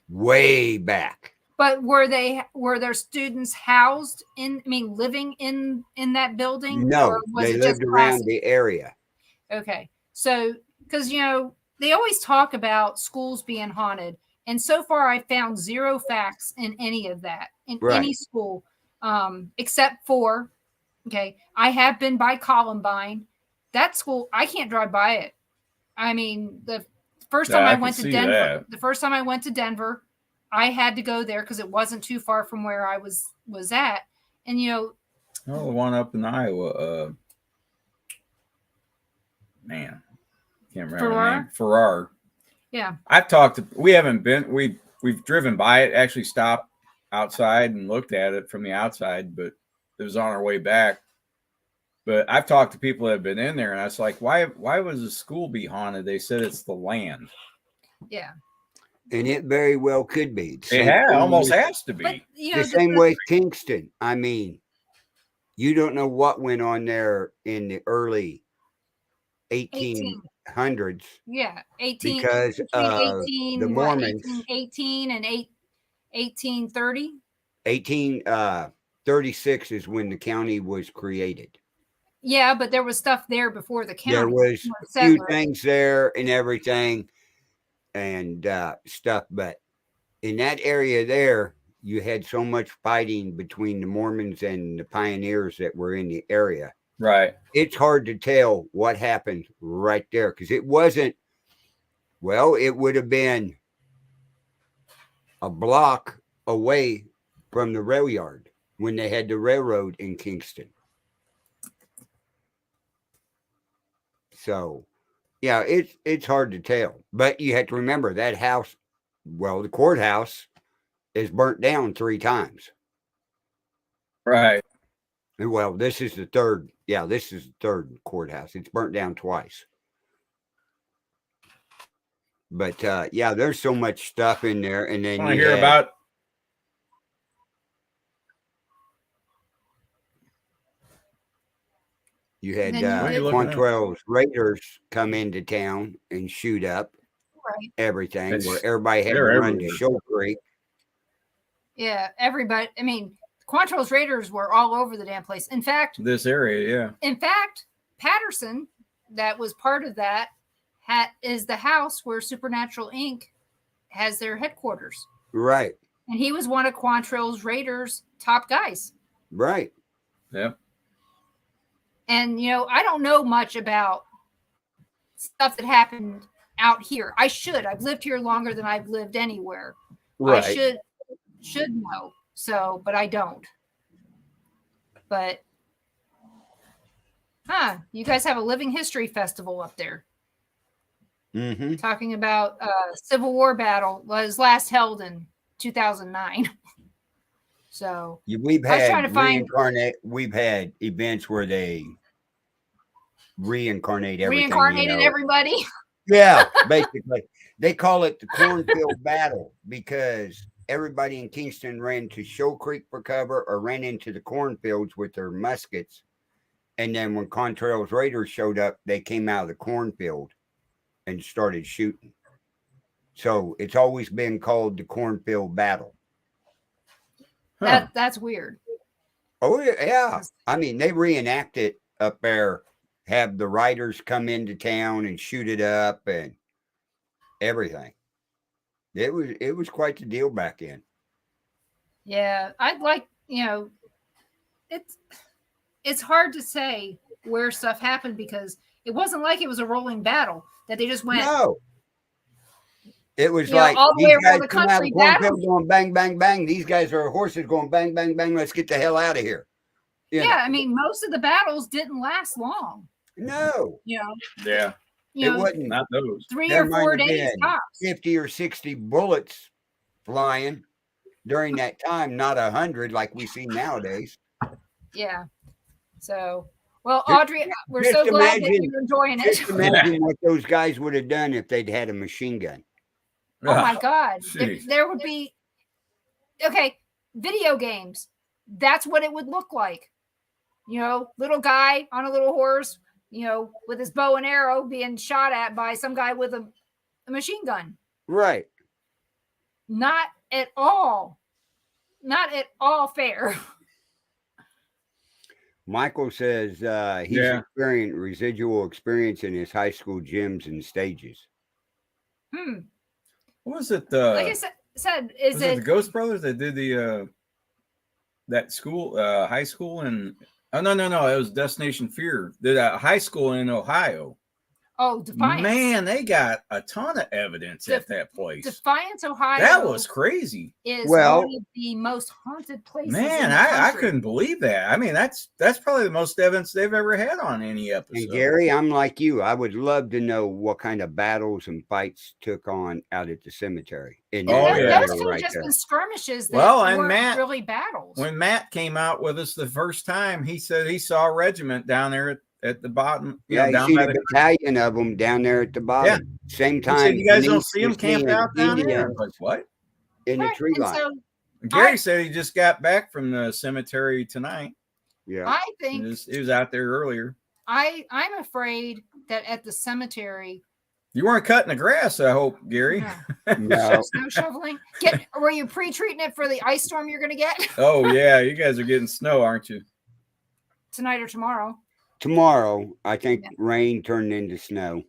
Way back. But were their students housed in? I mean, living in that building? No, or was they it lived just around classes? the area. Okay, so because they always talk about schools being haunted, and so far I found zero facts in any of that in any Right. school, except for I have been by Columbine. That school, I can't drive by it. I mean, the first time Yeah, I I can went to see Denver, that. I had to go there because it wasn't too far from where I was at, and Oh, the one up in Iowa. Man, can't remember the name. Farrar. Yeah. I've talked to. We haven't been. We've driven by it. Actually, stopped outside and looked at it from the outside, but it was on our way back. But I've talked to people that have been in there, and I was like, "Why was the school be haunted?" They said it's the land. Yeah. And it very well could be. It almost has to be. But, the same way Kingston. I mean, you don't know what went on there in the early 1800s. Yeah, 18 because of 18 the Mormons. 1818 and 1830. 1836 is when the county was created. Yeah, but there was stuff there before the county. There was a few things there and everything and stuff, but in that area there, you had so much fighting between the Mormons and the pioneers that were in the area. Right. It's hard to tell what happened right there because it wasn't, well, it would have been a block away from the rail yard when they had the railroad in Kingston. So, yeah, it's hard to tell. But you have to remember that house, well, the courthouse is burnt down 3 times. Right. Well, this is the third. Yeah, this is the third courthouse. It's burnt down twice. But yeah, there's so much stuff in there. And then I hear about. You had Quantrell's Raiders come into town and shoot up everything where everybody had to run to Shoal Creek. Yeah, everybody. I mean, Quantrell's Raiders were all over the damn place. In fact, this area, yeah. In fact, Patterson, that was part of that, is the house where Supernatural Inc. has their headquarters. Right. And he was one of Quantrell's Raiders' top guys. Right. Yeah. And, I don't know much about stuff that happened out here. I should. I've lived here longer than I've lived anywhere. Right. I should know. So, but I don't. But, you guys have a Living History Festival up there. Mm-hmm. Talking about Civil War battle was last held in 2009. So we've had events where they reincarnated everybody. Yeah, basically. They call it the cornfield battle because everybody in Kingston ran to Shoal Creek for cover or ran into the cornfields with their muskets. And then when Quantrell's Raiders showed up, they came out of the cornfield and started shooting. So it's always been called the cornfield battle. That's weird. Oh, yeah. I mean, they reenact it up there, have the riders come into town and shoot it up and everything. It was quite the deal back then. Yeah, I'd like, it's hard to say where stuff happened because it wasn't like it was a rolling battle that they just went. No. It was like all the way around the country going bang, bang, bang. These guys are horses going bang, bang, bang. Let's get the hell out of here. Yeah, I mean, most of the battles didn't last long. No. Yeah. It wasn't. Not those. 3 or 4 days tops. 50 or 60 bullets flying during that time, not 100 like we see nowadays. Yeah. So, well, Audrey, we're so glad that you're enjoying it. Just imagine what those guys would have done if they'd had a machine gun. Oh my God. There would be, video games. That's what it would look like. Little guy on a little horse, with his bow and arrow being shot at by some guy with a machine gun. Right. Not at all not at all fair. Michael says he's experienced residual experience in his high school gyms and stages. What was it? Like I said, is it the Ghost Brothers that did the that school, high school in? Oh no, it was Destination Fear. Did a high school in Ohio. Oh, Defiance. Man, they got a ton of evidence at that place. Defiance, Ohio. That was crazy. Is one of the most haunted places. Man, I couldn't believe that. I mean, that's probably the most evidence they've ever had on any episode. And Gary, I'm like you. I would love to know what kind of battles and fights took on out at the cemetery. Those could have just been skirmishes that weren't Matt, really battles. When Matt came out with us the first time, he said he saw a regiment down there at the bottom. You see the battalion of them down there at the bottom. Yeah. Same time. Said, you guys don't see them camped out down there? Like, what? In the tree line. So Gary said he just got back from the cemetery tonight. Yeah. I think he was out there earlier. I'm afraid that at the cemetery. You weren't cutting the grass, I hope, Gary. No. Snow shoveling. Were you pre-treating it for the ice storm you're going to get? Oh, yeah. You guys are getting snow, aren't you? Tonight or tomorrow? Tomorrow, I think rain turned into snow.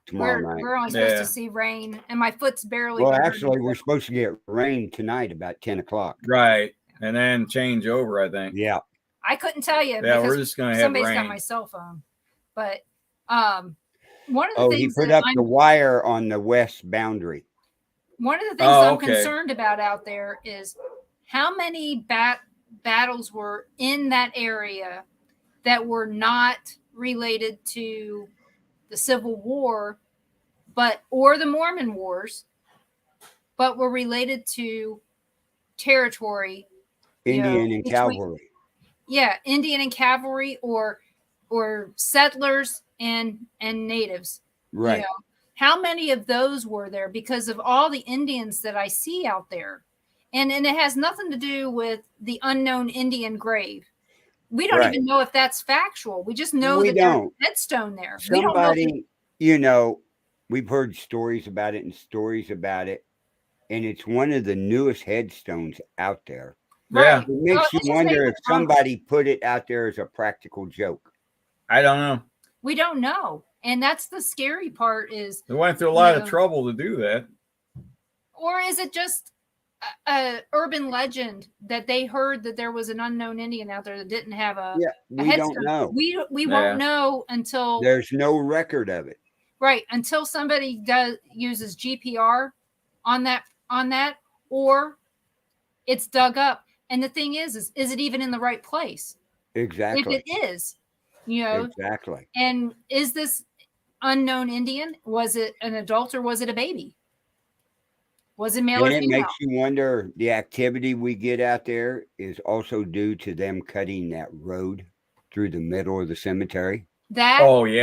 Tomorrow night. We're only supposed to see rain, and my foot's barely. Well, actually, we're supposed to get rain tonight about 10 o'clock. Right. And then change over, I think. Yeah. I couldn't tell you. Yeah, we're just going to have somebody's rain. got my cell phone. But one of the things he put up the wire on the west boundary. One of the things I'm concerned about out there is how many battles were in that area that were not related to the Civil War, or the Mormon Wars, but were related to territory. Indian and cavalry. Yeah, Indian and cavalry, or settlers and natives. Right. You know, how many of those were there? Because of all the Indians that I see out there. And it has nothing to do with the unknown Indian grave. We don't even know if that's factual. We just know that there's a headstone there. Somebody, we've heard stories about it, and it's one of the newest headstones out there. Yeah. It makes you wonder if somebody put it out there as a practical joke. I don't know. We don't know. And that's the scary part is they went through a lot of trouble to do that. Or is it just a urban legend that they heard that there was an unknown Indian out there that didn't have a we don't know. We won't know until there's no record of it. Right. Until somebody uses GPR on that, or it's dug up. And the thing is it even in the right place? Exactly. If it is, exactly. And is this unknown Indian? Was it an adult or was it a baby? Was it male or female? It makes you wonder, the activity we get out there is also due to them cutting that road through the middle of the cemetery. That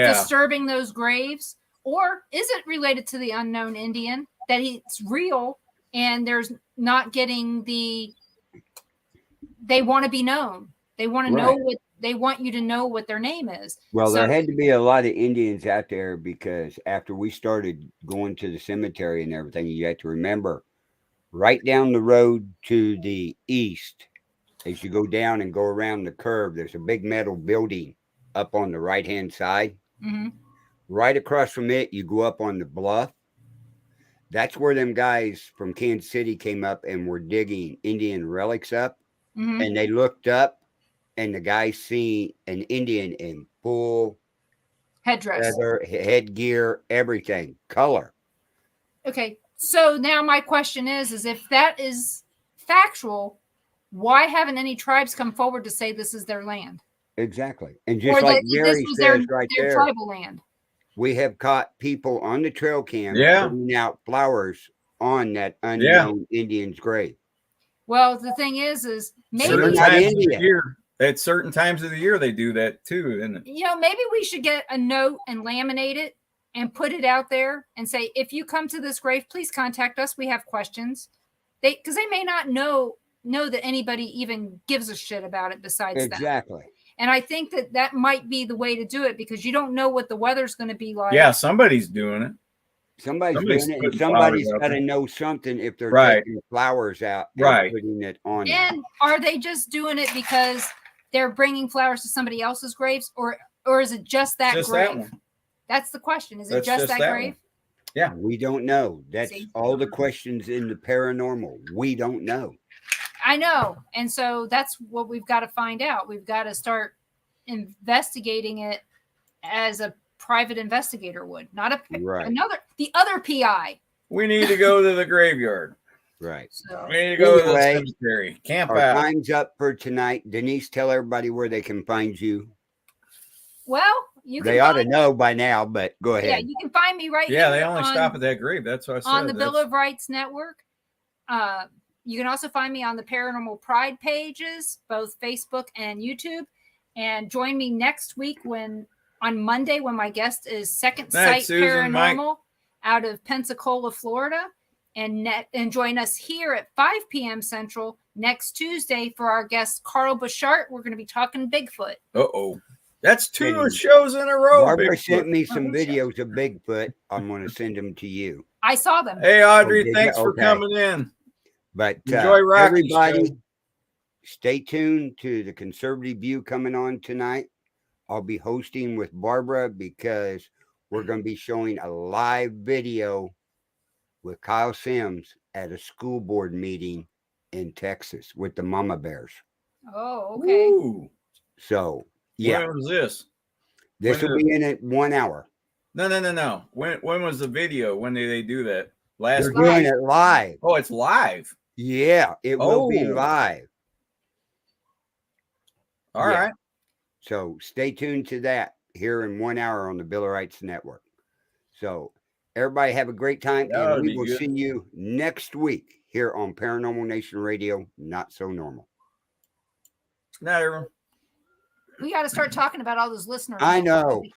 disturbing those graves? Or is it related to the unknown Indian that it's real and there's not getting they want to be known. They want to know they want you to know what their name is. Well, there had to be a lot of Indians out there because after we started going to the cemetery and everything, you have to remember right down the road to the east, as you go down and go around the curve, there's a big metal building up on the right-hand side. Mm-hmm. Right across from it, you go up on the bluff. That's where them guys from Kansas City came up and were digging Indian relics up. Mm-hmm. And they looked up and the guy seen an Indian in full headdress, headgear, everything, color. Okay. So now my question is if that is factual, why haven't any tribes come forward to say this is their land? Exactly. And just like Gary says right there, tribal land. We have caught people on the trail cam putting out flowers on that unknown Indian's grave. Well, the thing is maybe at certain times of the year they do that too, isn't it? Maybe we should get a note and laminate it and put it out there and say, if you come to this grave, please contact us. We have questions. Because they may not know that anybody even gives a shit about it besides that. Exactly. And I think that might be the way to do it because you don't know what the weather's going to be like. Yeah, somebody's doing it. Somebody's Somebody's doing it, and putting somebody's flowers out got to there. know something if they're Right. taking the flowers out and Right. putting it on there. And are they just doing it because they're bringing flowers to somebody else's graves, or is it just that Just grave? that one. That's the question. Is it That's just just that that grave? one. Yeah. We don't know. That's See? all the questions in the paranormal. We don't know. I know. And so that's what we've got to find out. We've got to start investigating it as a private investigator would, not Right. the other PI. We need to go to the graveyard. Right. So We need to go to Anyway, the cemetery. Camp Our out. time's up for tonight. Denise, tell everybody where they can find you. well, you can They ought to find, know by now, but go yeah, ahead. you can find me right Yeah, here they only on, stop at that grave. That's what I said. on the Bill That's- of Rights Network. You can also find me on the Paranormal Pride pages, both Facebook and YouTube. And join me next week on Monday when my guest is Second Night, Sight Susan, Mike. Paranormal out of Pensacola, Florida. And join us here at 5 p.m. Central next Tuesday for our guest Carl Bouchard. We're going to be talking Bigfoot. Uh-oh. That's 2 And shows in a row. Barbara Bigfoot. sent me some videos of Bigfoot. I'm going to send them to you. I saw them. Hey, Audrey, Oh, did thanks ya? for Okay. coming in. But Enjoy Rocci everybody, show. stay tuned to the Conservative View coming on tonight. I'll be hosting with Barbara because we're going to be showing a live video with Kyle Sims at a school board meeting in Texas with the mama bears. Oh, okay. Ooh. So, yeah, When was this? this when will be in it 1 hour. No. When was the video? When did they do that? Last They're week? doing it live. Oh, it's live. Yeah, it will be Oh. live. All Yeah. right. So stay tuned to that here in 1 hour on the Bill of Rights Network. So everybody have a great time, That ought to and we be will good. see you next week here on Paranormal Nation Radio, Not So Normal. Night, everyone. We got to start talking about all those listeners. I know.